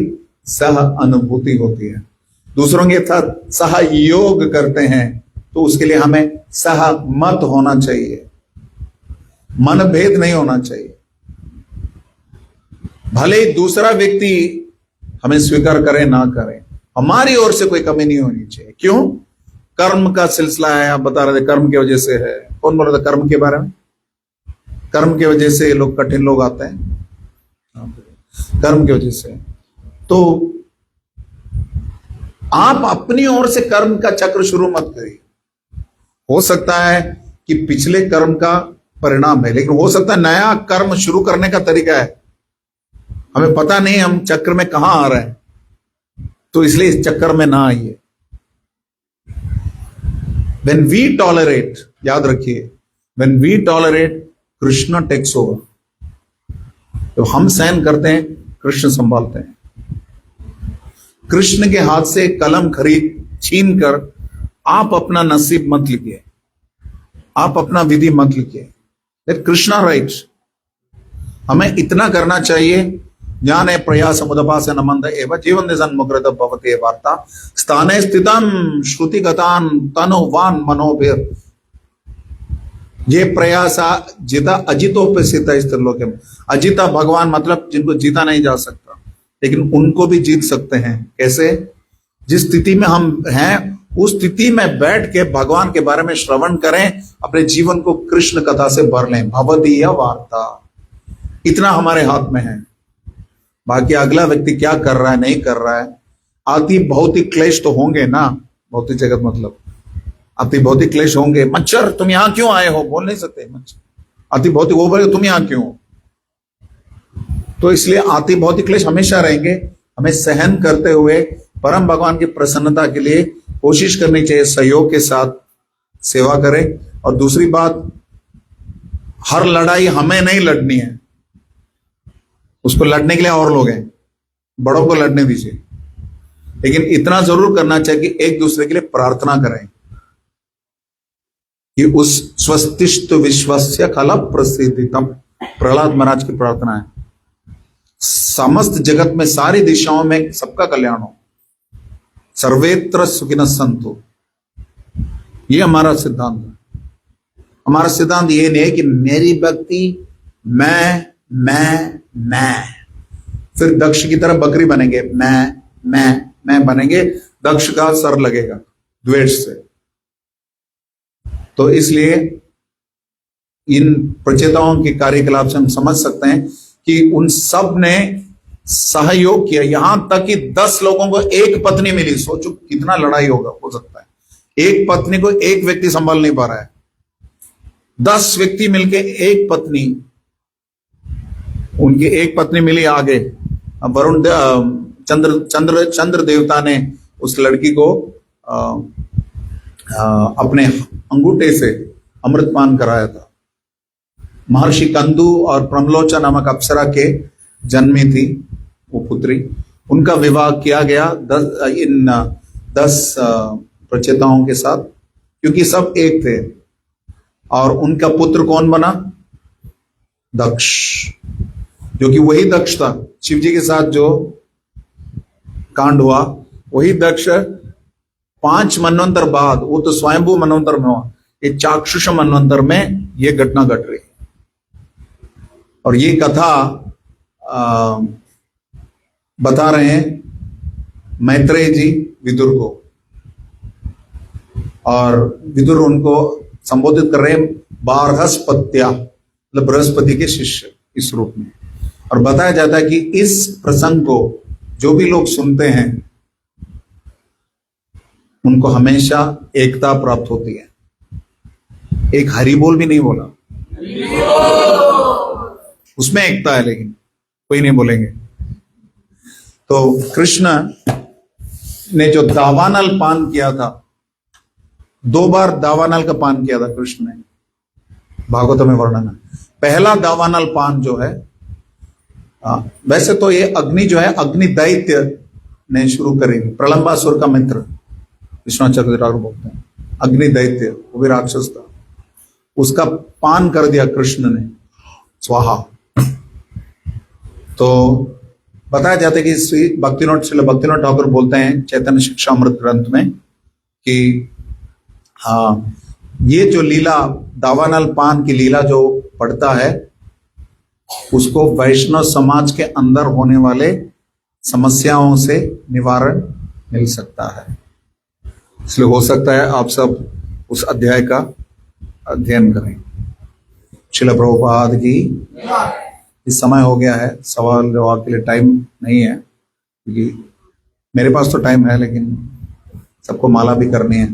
सह अनुभूति होती है। दूसरों के साथ सहयोग करते हैं तो उसके लिए हमें सहमत होना चाहिए, मनभेद नहीं होना चाहिए। भले ही दूसरा व्यक्ति हमें स्वीकार करे ना करे, हमारी ओर से कोई कमी नहीं होनी चाहिए। क्यों? कर्म का सिलसिला है, आप बता रहे थे कर्म की वजह से है। कौन बोल रहा था कर्म के बारे में? कर्म की वजह से लोग, कठिन लोग आते हैं, कर्म की वजह से। तो आप अपनी ओर से कर्म का चक्र शुरू मत करिए। हो सकता है कि पिछले कर्म का परिणाम है, लेकिन हो सकता है नया कर्म शुरू करने का तरीका है। हमें पता नहीं हम चक्र में कहां आ रहे हैं, तो इसलिए इस चक्कर में ना आइए। When we tolerate, याद रखिए, when we tolerate, Krishna takes over. तो हम सहन करते हैं, कृष्ण संभालते हैं। कृष्ण के हाथ से कलम खरीद छीन कर आप अपना नसीब मत लिखिए, आप अपना विधि मत लिखिए। That Krishna right. हमें इतना करना चाहिए, ज्ञाने प्रयास मुदपास नमंद एव जीवन दिशन मुग्रत भवते वार्ता स्थाने स्थितम श्रुतिगतान तनुवान मनोभिर। ये प्रयास जिता अजितोपसित इस त्रिलोक में। अजिता भगवान मतलब जिनको जीता नहीं जा सकता, लेकिन उनको भी जीत सकते हैं। कैसे? जिस स्थिति में हम हैं उस स्थिति में बैठ के भगवान के बारे में श्रवण करें, अपने जीवन को कृष्ण कथा से भर लें। भवदीय वार्ता, इतना हमारे हाथ में है। बाकी अगला व्यक्ति क्या कर रहा है नहीं कर रहा है, आदि भौतिक क्लेश तो होंगे ना। भौतिक जगत मतलब अति भौतिक क्लेश होंगे। मच्छर तुम यहां क्यों आए हो, बोल नहीं सकते मच्छर। अति भौतिक वो बोले तुम यहां क्यों हो। तो इसलिए अति भौतिक क्लेश हमेशा रहेंगे। हमें सहन करते हुए परम भगवान की प्रसन्नता के लिए कोशिश करनी चाहिए, सहयोग के साथ सेवा करें। और दूसरी बात, हर लड़ाई हमें नहीं लड़नी है, उसको लड़ने के लिए और लोग हैं, बड़ों को लड़ने दीजिए। लेकिन इतना जरूर करना चाहिए कि एक दूसरे के लिए प्रार्थना करें कि उस स्वस्तिष्ठ विश्वस्य खल प्रसिद्धितम। प्रहलाद महाराज की प्रार्थना है, समस्त जगत में सारी दिशाओं में सबका कल्याण हो, सर्वेत्र सुखिनः सन्तु। ये हमारा सिद्धांत है। हमारा सिद्धांत ये नहीं है कि मेरी भक्ति मैं फिर दक्ष की तरह बकरी बनेंगे, मैं बनेंगे, दक्ष का सर लगेगा द्वेष से। तो इसलिए इन प्रचेताओं के कार्यकलाप से हम समझ सकते हैं कि उन सब ने सहयोग किया। यहां तक कि 10 लोगों को एक पत्नी मिली। सोचो कितना लड़ाई होगा, हो सकता है एक पत्नी को एक व्यक्ति संभाल नहीं पा रहा है, 10 व्यक्ति मिलके एक पत्नी, उनकी एक पत्नी मिली आगे। अब वरुण चंद्र देवता ने उस लड़की को अपने अंगूठे से अमृतपान कराया था। महर्षि कंदु और प्रमलोचा नामक अप्सरा के जन्मी थी वो पुत्री, उनका विवाह किया गया इन 10 प्रचेताओं के साथ, क्योंकि सब एक थे। और उनका पुत्र कौन बना? दक्ष, जो कि वही दक्ष था शिव जी के साथ जो कांड हुआ, वही दक्ष 5 मनवंतर बाद, वो तो स्वयंभू मनवंतर में हुआ, ये चाक्षुष मनवंतर में ये घटना घट रही। और ये कथा बता रहे हैं मैत्रेय जी विदुर को, और विदुर उनको संबोधित कर रहे हैं बारहस्पत्या, मतलब बृहस्पति के शिष्य इस रूप में। और बताया जाता है कि इस प्रसंग को जो भी लोग सुनते हैं उनको हमेशा एकता प्राप्त होती है। एक हरि बोल भी नहीं बोला, उसमें एकता है, लेकिन कोई नहीं बोलेंगे। तो कृष्ण ने जो दावानल पान किया था, 2 बार दावानल का पान किया था कृष्ण ने, भागवत में वर्णन है। पहला दावानल पान जो है, वैसे तो ये अग्नि जो है अग्नि दैत्य ने शुरू करी, प्रलंबासुर का मित्र विश्वनाथ ठाकुर बोलते हैं, अग्नि दैत्य, वो भी राक्षस था, उसका पान कर दिया कृष्ण ने, स्वाहा। तो बताया जाता है कि श्री भक्तिनोद ठाकुर बोलते हैं चैतन्य शिक्षामृत ग्रंथ में कि ये जो लीला दावानल पान की लीला जो पढ़ता है उसको वैष्णव समाज के अंदर होने वाले समस्याओं से निवारण मिल सकता है। इसलिए हो सकता है आप सब उस अध्याय का अध्ययन करें। श्रील प्रभुपाद की। इस समय हो गया है, सवाल जवाब के लिए टाइम नहीं है, क्योंकि मेरे पास तो टाइम है लेकिन सबको माला भी करनी है।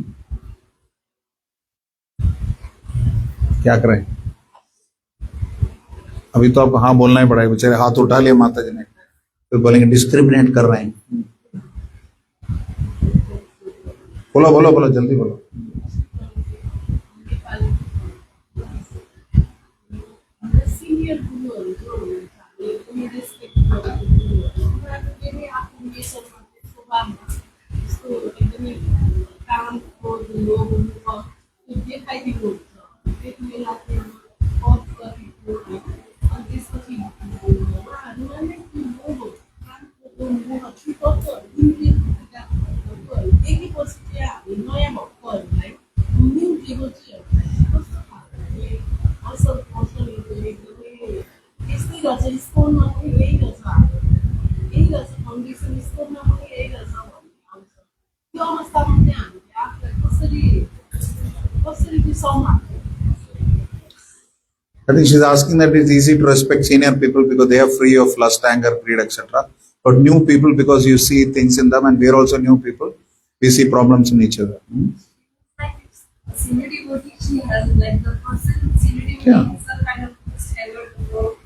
क्या करें? अभी तो आपको हाँ बोलना ही पड़ेगा। बेचारे हाथ उठा लिया माता जी ने, फिर बोलेंगे डिस्क्रिमिनेट कर रहे हैं। बोलो बोलो बोलो, जल्दी बोलो। I think she's asking that it's easy to respect senior people because they are free of lust, anger, greed, etc. But new people, because you see things in them, and we are also new people, we see problems in each other. Like senior devotee, she has like the person senior devotee Yeah. is some kind of staggered growth,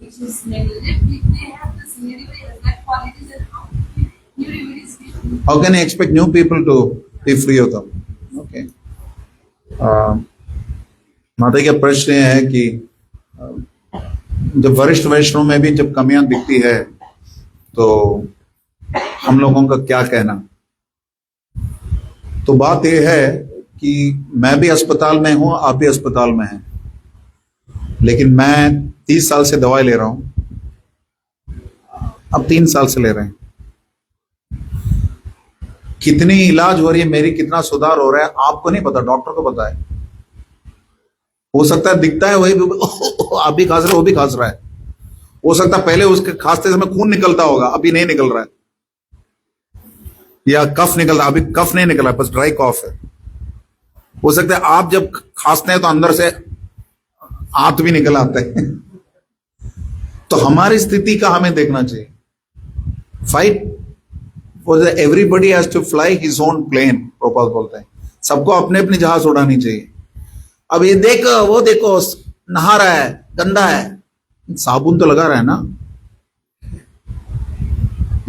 which is negative. If they have the senior devotee has that qualities, and how new devotees will How can I expect new people to be free of them? Okay. माता का प्रश्न यह है कि जब वरिष्ठ वैष्णव में भी जब कमियां दिखती है तो हम लोगों का क्या कहना। तो बात यह है कि मैं भी अस्पताल में हूं, आप भी अस्पताल में हैं, लेकिन मैं 30 साल से दवाई ले रहा हूं, अब 3 साल से ले रहे हैं। कितनी इलाज हो रही है मेरी, कितना सुधार हो रहा है आपको नहीं पता, डॉक्टर को पता है। हो सकता है दिखता है वही, आप भी खांस रहे हो, वो भी खांस रहा है। हो सकता है पहले उसके खांसते समय खून निकलता होगा, अभी नहीं निकल रहा है, या कफ निकल रहा है, अभी कफ नहीं निकल रहा है, बस ड्राई कॉफ है। हो सकता है आप जब खांसते हैं तो अंदर से आंत भी निकल आते हैं। तो हमारी स्थिति का हमें देखना चाहिए। Fight for the everybody has to fly his own plane, प्रोपाल बोलते हैं, सबको अपने अपनी जहाज उड़ानी चाहिए। अब ये देखो वो देखो नहा रहा है, गंदा है, साबुन तो लगा रहा है ना,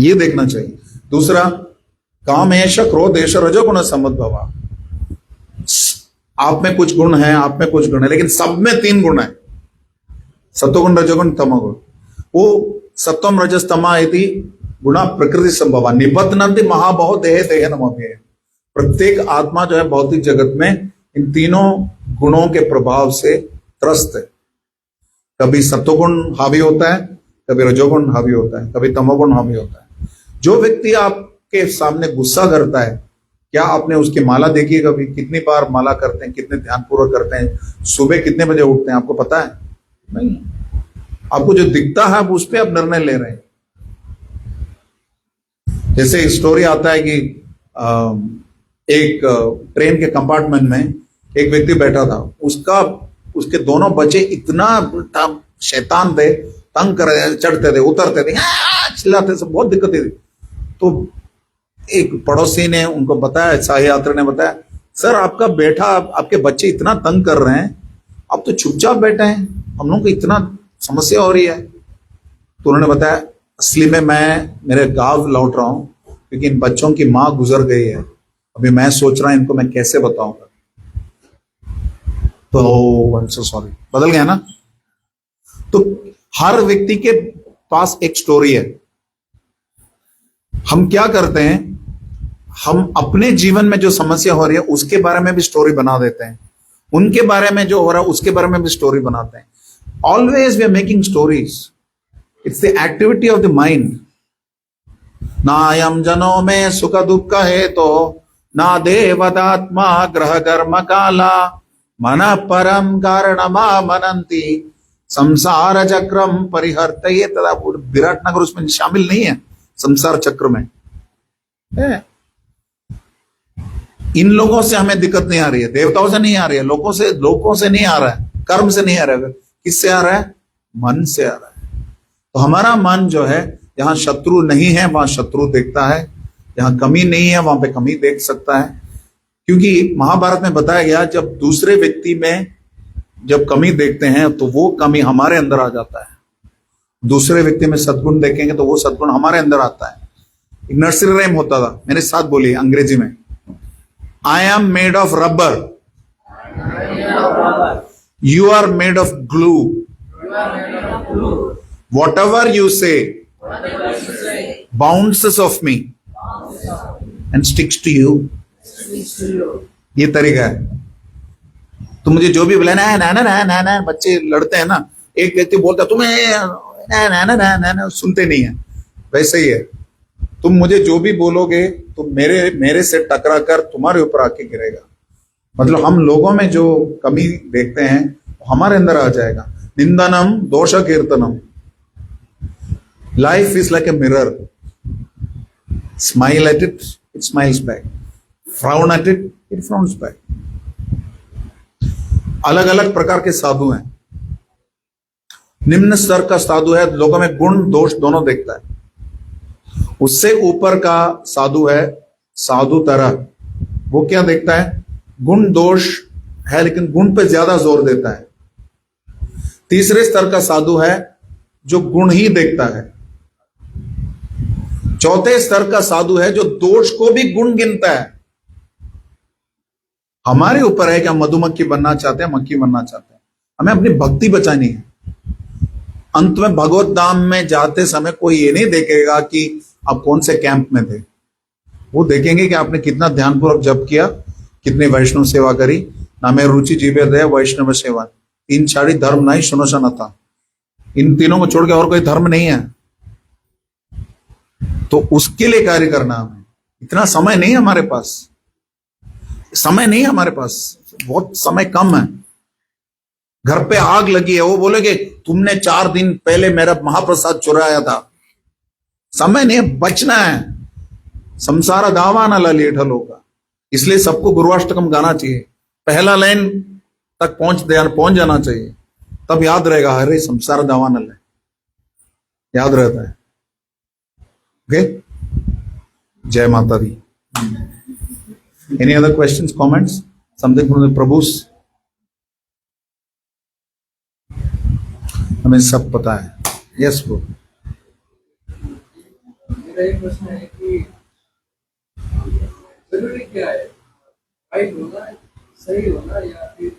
ये देखना चाहिए। दूसरा, कामेश क्रोधेश रजोगुण समुद्भवा। आप में कुछ गुण है, आप में कुछ गुण है, लेकिन सब में 3 गुण है, सत्वगुण रजोगुण तमोगुण। वो सत्वम रजस तमा इति गुणा प्रकृति संभवा निबध्नन्ति महाबाहो देहे देहे नमोऽप्यये। प्रत्येक आत्मा जो है भौतिक जगत में इन तीनों गुणों के प्रभाव से त्रस्त है। कभी सत्वगुण हावी होता है, कभी रजोगुण हावी होता है, कभी तमोगुण हावी होता है। जो व्यक्ति आपके सामने गुस्सा करता है, क्या आपने उसकी माला देखी है कभी? कितनी बार माला करते हैं, कितने ध्यानपूर्वक करते हैं, सुबह कितने बजे उठते हैं, आपको पता है? नहीं। आपको जो दिखता है आप उस पर आप निर्णय ले रहे हैं। जैसे स्टोरी आता है कि एक ट्रेन के कंपार्टमेंट में एक व्यक्ति बैठा था, उसके दोनों बच्चे इतना शैतान थे, तंग कर रहे, चढ़ते थे उतरते थे, चिल्लाते थे, बहुत दिक्कतें थी। तो एक पड़ोसी ने उनको बताया, शाही यात्री ने बताया, सर आपका बेटा, आपके बच्चे इतना तंग कर रहे हैं, आप तो चुपचाप बैठे हैं, हम लोगों को इतना समस्या हो रही है। तो उन्होंने बताया, असली में मैं मेरे गांव लौट रहा हूं क्योंकि इन बच्चों की माँ गुजर गई है, अभी मैं सोच रहा हूं इनको मैं कैसे बताऊंगा। तो आई एम सो सॉरी, बदल गया ना। तो हर व्यक्ति के पास एक स्टोरी है। हम क्या करते हैं, हम अपने जीवन में जो समस्या हो रही है उसके बारे में भी स्टोरी बना देते हैं, उनके बारे में जो हो रहा है उसके बारे में भी स्टोरी बनाते हैं। Always we are making stories, it's the activity of the mind. नायम जनों में सुख दुख है तो ना देवदात्मा ग्रह कर्म काला मन परम कारणमा मनंती संसार चक्रम परिहर्तये तदा। विराटनगर उसमें शामिल नहीं है संसार चक्र में है। इन लोगों से हमें दिक्कत नहीं आ रही है, देवताओं से नहीं आ रही है, लोगों से नहीं आ रहा है, कर्म से नहीं आ रहा है, किससे आ रहा है, मन से आ रहा है। तो हमारा मन जो है, जहां शत्रु नहीं है वहां शत्रु देखता है, जहां कमी नहीं है वहां पे कमी देख सकता है। क्योंकि महाभारत में बताया गया, जब दूसरे व्यक्ति में जब कमी देखते हैं तो वो कमी हमारे अंदर आ जाता है। दूसरे व्यक्ति में सद्गुण देखेंगे तो वो सद्गुण हमारे अंदर आता है। एक नर्सरी राइम होता था, मेरे साथ बोलिए अंग्रेजी में, I am made of rubber, you are made of glue, whatever you say bounces off me and sticks to you. ये तरीका है। तो मुझे जो भी बोला ना ना ना ना ना ना, बच्चे लड़ते हैं ना, एक व्यक्ति बोलता है तुम्हें ना ना ना ना ना ना, सुनते नहीं है, वैसे ही है। तुम मुझे जो भी बोलोगे तो मेरे से टकरा कर तुम्हारे ऊपर आके गिरेगा। मतलब हम लोगों में जो कमी देखते हैं हमारे अंदर आ जाएगा। निंदनम दोष कीर्तनम, life is like a mirror, smile at it, it smiles back, frown at it, it frowns back. अलग अलग प्रकार के साधु हैं। निम्न स्तर का साधु है, लोगों में गुण दोष दोनों देखता है। उससे ऊपर का साधु है साधु तरह, वो क्या देखता है, गुण दोष है लेकिन गुण पे ज्यादा जोर देता है। तीसरे स्तर का साधु है जो गुण ही देखता है। चौथे स्तर का साधु है जो दोष को भी गुण गिनता है। हमारे ऊपर है कि हम मधुमक्खी बनना चाहते हैं, मक्खी बनना चाहते हैं, हमें अपनी भक्ति बचानी है। अंत में भगवत धाम में जाते समय कोई ये नहीं देखेगा कि आप कौन से कैंप में थे, वो देखेंगे कि आपने कितना ध्यानपूर्वक जप किया, कितनी वैष्णव सेवा करी। ना मैं रुचि जीवे दे वैष्णव सेवा, 3 साड़ी धर्म नहीं सुनो सन था। इन तीनों को छोड़ के और कोई धर्म नहीं है। तो उसके लिए कार्य करना हमें, इतना समय नहीं हमारे पास, समय नहीं हमारे पास, बहुत समय कम है। घर पे आग लगी है, वो बोलेगे तुमने 4 दिन पहले मेरा महाप्रसाद चुराया था। समय नहीं, बचना है। संसार दावा न ललिए होगा, इसलिए सबको गुरुवाष्टकम गाना चाहिए। पहला लाइन तक पहुंच जाना चाहिए, तब याद रहेगा, अरे संसार दावा न ले, याद रहता है। ओके, जय माता दी। Any other questions, comments? Something from the Prabhus? हमें सब पता है। Yes, bro. मेरा एक प्रश्न है कि जरूरी क्या है, राइट होना, सही होना, या फिर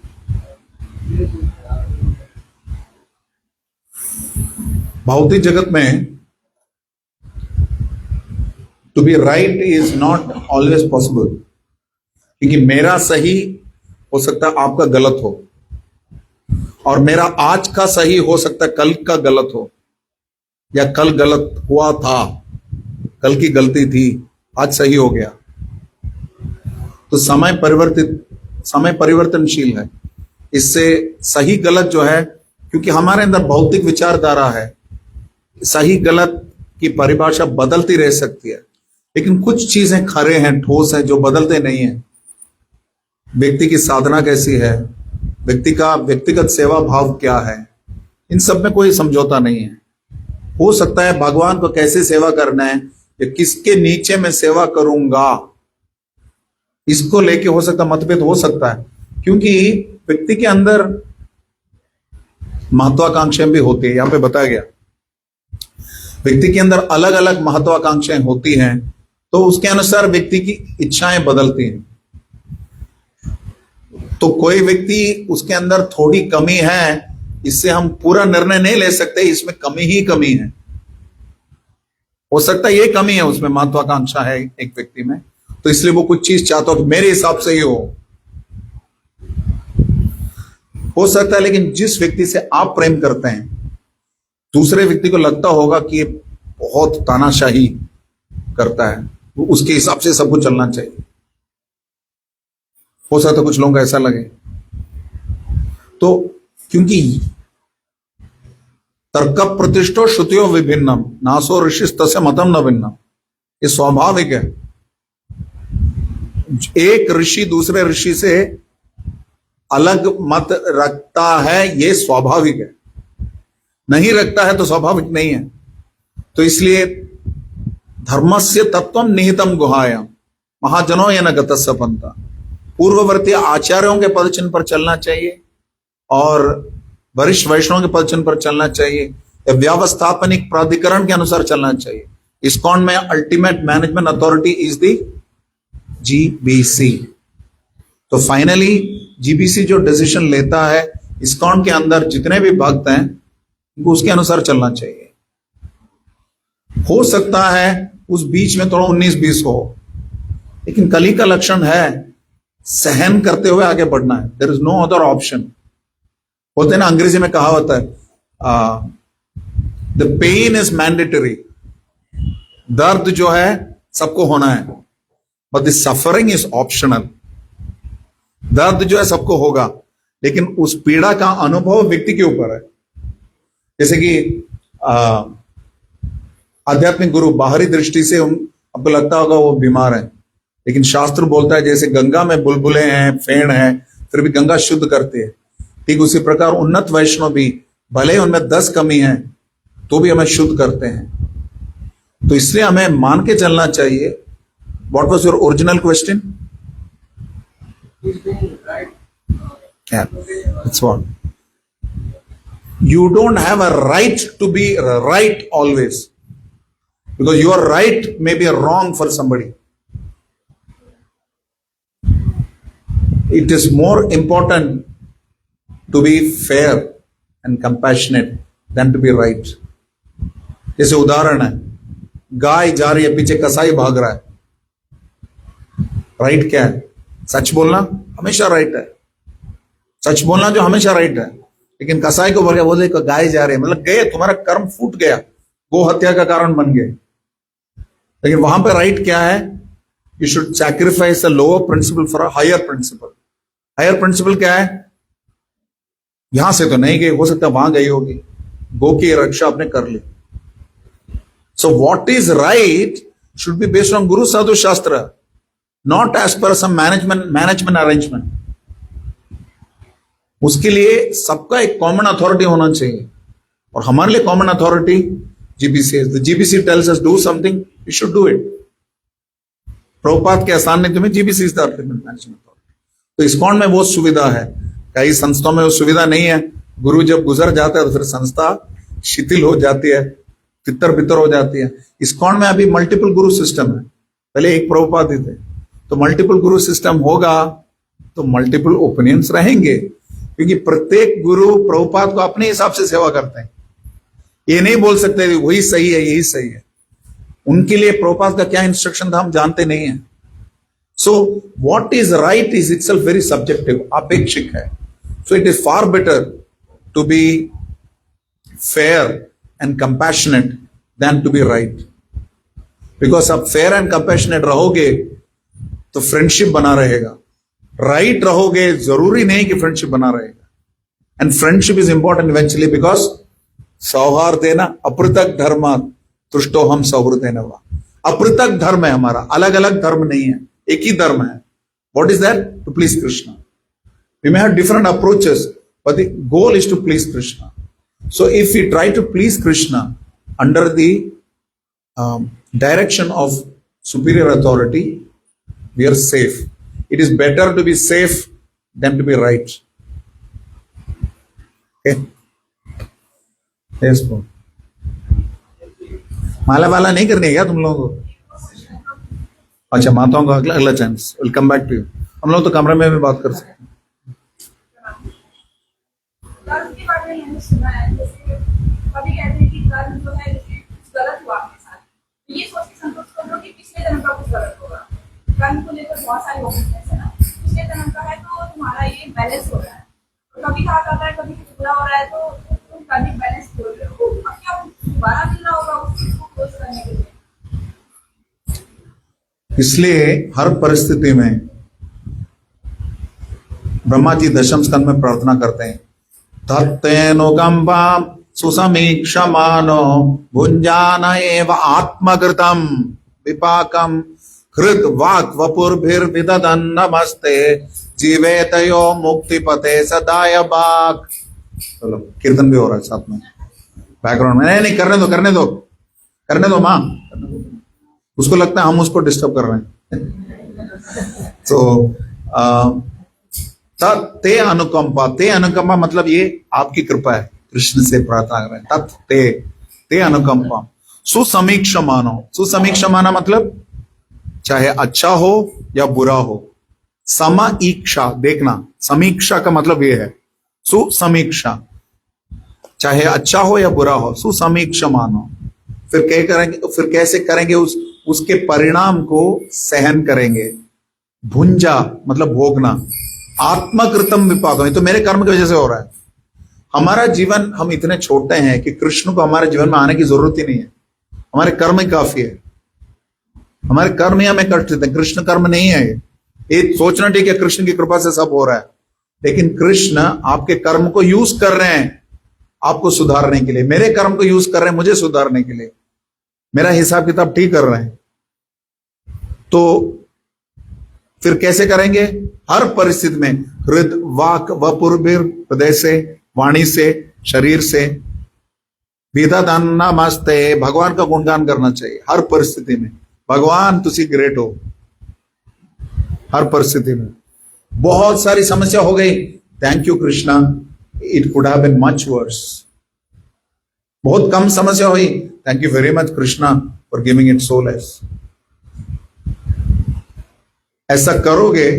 भौतिक जगत में to be right is not always possible, क्योंकि मेरा सही हो सकता है आपका गलत हो, और मेरा आज का सही हो सकता है कल का गलत हो, या कल गलत हुआ था, कल की गलती थी, आज सही हो गया। तो समय परिवर्तनशील है। इससे सही गलत जो है, क्योंकि हमारे अंदर भौतिक विचारधारा है, सही गलत की परिभाषा बदलती रह सकती है, लेकिन कुछ चीजें खरे हैं, ठोस हैं, जो बदलते नहीं है। व्यक्ति की साधना कैसी है, व्यक्ति का व्यक्तिगत सेवा भाव क्या है, इन सब में कोई समझौता नहीं है। हो सकता है भगवान को कैसे सेवा करना है या किसके नीचे मैं सेवा करूंगा, इसको लेके हो सकता मतभेद हो सकता है, क्योंकि व्यक्ति के अंदर महत्वाकांक्षाएं भी होती है। यहां पे बताया गया व्यक्ति के अंदर अलग अलग महत्वाकांक्षाएं होती हैं, तो उसके अनुसार व्यक्ति की इच्छाएं बदलती हैं। तो कोई व्यक्ति उसके अंदर थोड़ी कमी है, इससे हम पूरा निर्णय नहीं ले सकते इसमें कमी ही कमी है। हो सकता है ये कमी है, उसमें महत्वाकांक्षा है एक व्यक्ति में, तो इसलिए वो कुछ चीज चाहता हो कि मेरे हिसाब से ही हो सकता है। लेकिन जिस व्यक्ति से आप प्रेम करते हैं, दूसरे व्यक्ति को लगता होगा कि ये बहुत तानाशाही करता है, वो उसके हिसाब से सब कुछ चलना चाहिए। हो सकता है कुछ लोगों को ऐसा लगे, तो क्योंकि तर्क प्रतिष्ठो श्रुतियो विभिन्नम नासो ऋषिस्तस्य मतम न भिन्नम, ये स्वाभाविक है। एक ऋषि दूसरे ऋषि से अलग मत रखता है, ये स्वाभाविक है। नहीं रखता है तो स्वाभाविक नहीं है। तो इसलिए धर्मस्य तत्वम निहितम गुहायाम महाजनों या न गतस्य पंथा, पूर्ववर्ती आचार्यों के पदचिन्ह पर चलना चाहिए और वरिष्ठ वैष्णव के पदचिन्ह पर चलना चाहिए, या व्यवस्थापनिक प्राधिकरण के अनुसार चलना चाहिए। इस्कॉन में ultimate management authority is the GBC. तो फाइनली जीबीसी जो डिसीजन लेता है, इस्कॉन के अंदर जितने भी भक्त हैं उनको उसके अनुसार चलना चाहिए। हो सकता है उस बीच में थोड़ा 19-20 हो, लेकिन कली का लक्षण है सहन करते हुए आगे बढ़ना है। There is no other option. बोलते हैं ना, अंग्रेजी में कहावत है, द पेन इज मैंडेटरी। दर्द जो है सबको होना है, but the suffering is optional. दर्द जो है सबको होगा, लेकिन उस पीड़ा का अनुभव व्यक्ति के ऊपर है। जैसे कि आध्यात्मिक गुरु बाहरी दृष्टि से आपको लगता होगा वो बीमार है, लेकिन शास्त्र बोलता है जैसे गंगा में बुलबुले हैं, फेन है, फिर भी गंगा शुद्ध करती है, ठीक उसी प्रकार उन्नत वैष्णव भी भले उनमें 10 कमी है तो भी हमें शुद्ध करते हैं। तो इसलिए हमें मान के चलना चाहिए। What was your original question? He's being right. Yeah, that's what. You don't have a right to be right always, because your right may be wrong for somebody. It is more important to be fair and compassionate than to be right. जैसे उदाहरण है, गाय जा रही है, पीछे कसाई भाग रहा है। राइट क्या है? सच बोलना हमेशा राइट है, सच बोलना जो हमेशा राइट है। लेकिन कसाई को बोले गाय जा रही है, मतलब गए, तुम्हारा कर्म फूट गया, गो हत्या का कारण बन गए। लेकिन वहां पर राइट क्या है? You should sacrifice a lower principle for a higher principle. Higher principle क्या है? यहां से तो नहीं गई, हो सकता है वहां गई होगी, गो की रक्षा आपने कर ली। So what is right should be based on guru sadhu शास्त्र, not as per some management arrangement. उसके लिए सबका एक कॉमन अथॉरिटी होना चाहिए, और हमारे लिए कॉमन अथॉरिटी जीबीसी है। GBC tells us do something, you should do it. Prabhupada के आसान नहीं, तुम्हें GBC is the ultimate management authority. तो इस्कॉन में वो सुविधा है, कई संस्थाओं में वो सुविधा नहीं है। गुरु जब गुजर जाता है तो फिर संस्था शिथिल हो जाती है, तितर बितर हो जाती है। इस्कॉन में अभी मल्टीपल गुरु सिस्टम है, पहले एक प्रभुपाद ही थे। तो मल्टीपल गुरु सिस्टम होगा तो मल्टीपल ओपिनियंस रहेंगे, क्योंकि प्रत्येक गुरु प्रभुपाद को अपने हिसाब से सेवा करते हैं। ये नहीं बोल सकते वही सही है, यही सही है। उनके लिए प्रभुपाद का क्या इंस्ट्रक्शन था हम जानते नहीं है। So what is right is itself very subjective, अपेक्षिक है। So it is far better to be fair and compassionate than to be right. Because आप फेयर एंड कंपैशनेट रहोगे तो फ्रेंडशिप बना रहेगा, राइट रहोगे जरूरी नहीं कि फ्रेंडशिप बना रहेगा। And friendship is important eventually, because सौहार्देन अपृथक धर्मात् तुष्टोहम सौहृदेन वा। अपृथक धर्म है हमारा, अलग अलग धर्म नहीं है, एक ही धर्म है। What is that? To please Krishna. We may have different approaches, but the goal is to please Krishna. So if we try to please Krishna under the direction of superior authority, we are safe. It is better to be safe than to be right. Okay? Yes, bro. माला वाला नहीं करनी है क्या तुम लोगों को? अच्छा, माताओं का अगला अगला chance, will come back to you. हम लोग तो कमरे में भी बात कर सकते हैं। कर्म के बारे में मैंने सुना है, जैसे कभी कहते हैं कि कर्म जो है जैसे कुछ गलत हुआ आपके साथ, तो ये सोच के संतोष कर लो कि पिछले जन्म का कुछ गलत होगा। कर्म को लेकर बहुत सारे ओपिनियंस है ना, पिछले जन्म का है तो तुम्हारा ये बैलेंस हो रहा है, तो कभी कहा जाता है कभी कुछ बुरा हो रहा है तो तुम कर्मिक बैलेंस खोल रहे हो, अब क्या दोबारा मिलना होगा उस चीज को क्लोज करने के लिए? इसलिए हर परिस्थिति में ब्रह्मा जी दशम स्कंद में प्रार्थना करते हैं, तत्तेनुकंपा सुसमीक्षमानो भुंजान एव आत्मकृतम विपाकम कृत वाक् वपुर्भिर्विदधन् नमस्ते जीवेतयो मुक्तिपते सदाय बाक। चलो कीर्तन भी हो रहा है साथ में बैकग्राउंड में। नहीं करने दो माँ, उसको लगता है हम उसको डिस्टर्ब कर रहे हैं। तो ते अनुकंपा मतलब ये आपकी कृपा है, कृष्ण से प्रार्थना कर रहे हैं। तत् ते अनुकंपा सुसमीक्षा माना मतलब चाहे अच्छा हो या बुरा हो। समीक्षा देखना, समीक्षा का मतलब ये है सुसमीक्षा, चाहे अच्छा हो या बुरा हो, सुसमीक्षा मानो। फिर क्या करेंगे, फिर कैसे करेंगे, उसके परिणाम को सहन करेंगे। भुंजा मतलब भोगना, आत्मकृतम विपाकम, तो मेरे कर्म की वजह से हो रहा है। हमारा जीवन, हम इतने छोटे हैं कि कृष्ण को हमारे जीवन में आने की जरूरत ही नहीं है, हमारे कर्म ही काफी है। हमारे कर्म ही हमें कष्ट देते हैं, कृष्ण कर्म नहीं है। ये सोचना ठीक है कृष्ण की कृपा से सब हो रहा है, लेकिन कृष्ण आपके कर्म को यूज कर रहे हैं आपको सुधारने के लिए, मेरे कर्म को यूज कर रहे हैं मुझे सुधारने के लिए, मेरा हिसाब किताब ठीक कर रहे हैं। तो फिर कैसे करेंगे? हर परिस्थिति में हृद वाक वपुर्भिर, हृदय से, वाणी से, शरीर से, विदधन् नमस्ते, भगवान का गुणगान करना चाहिए हर परिस्थिति में। भगवान तुसी ग्रेट हो। हर परिस्थिति में बहुत सारी समस्या हो गई, thank you Krishna, it could have been much worse. बहुत कम समस्या हुई, thank you very much Krishna for giving it so less. ऐसा करोगे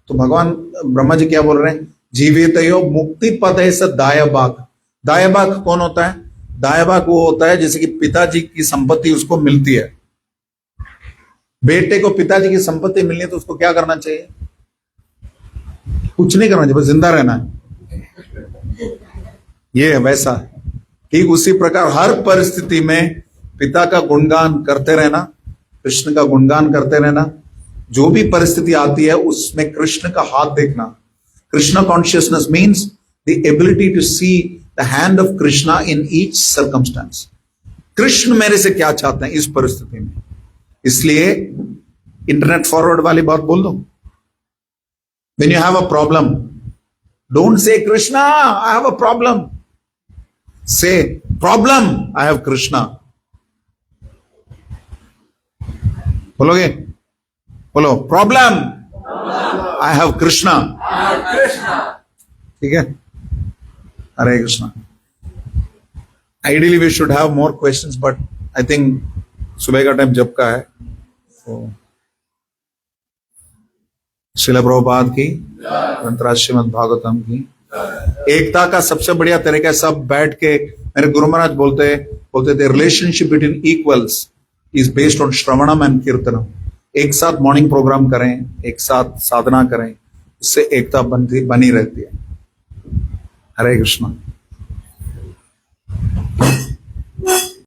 तो भगवान ब्रह्मा जी क्या बोल रहे हैं? जीवितयो मुक्ति पदे से दायबाक। दायबाक कौन होता है? दायबाक वो होता है जैसे कि पिताजी की संपत्ति उसको मिलती है, बेटे को पिताजी की संपत्ति मिलनी है तो उसको क्या करना चाहिए? कुछ नहीं करना चाहिए, बस जिंदा रहना है। ये है वैसा। ठीक उसी प्रकार हर परिस्थिति में पिता का गुणगान करते रहना, कृष्ण का गुणगान करते रहना। जो भी परिस्थिति आती है उसमें कृष्ण का हाथ देखना। Krishna consciousness means the ability to see the hand of Krishna in each circumstance. Krishna मेरे से क्या चाहते हैं इस परिस्थिति में। इसलिए इंटरनेट फॉरवर्ड वाली बात बोल दो, when you have a problem, don't say Krishna I have a problem, say problem I have Krishna. बोलोगे? बोलो प्रॉब्लम आई हैव कृष्णा। ठीक है, Hare Krishna. Ideally we should have more questions, but I think सुबह का टाइम जब का है। तो श्रील प्रभुपाद की, अंतर्राष्ट्रीय श्रीमद् भागवतम की। एकता का सबसे बढ़िया तरीका है सब बैठ के, मेरे गुरु महाराज बोलते थे relationship between equals is based on shravanam and kirtanam. एक साथ मॉर्निंग प्रोग्राम करें, एक साथ साधना करें, इससे एकता बनी रहती है। हरे कृष्णा।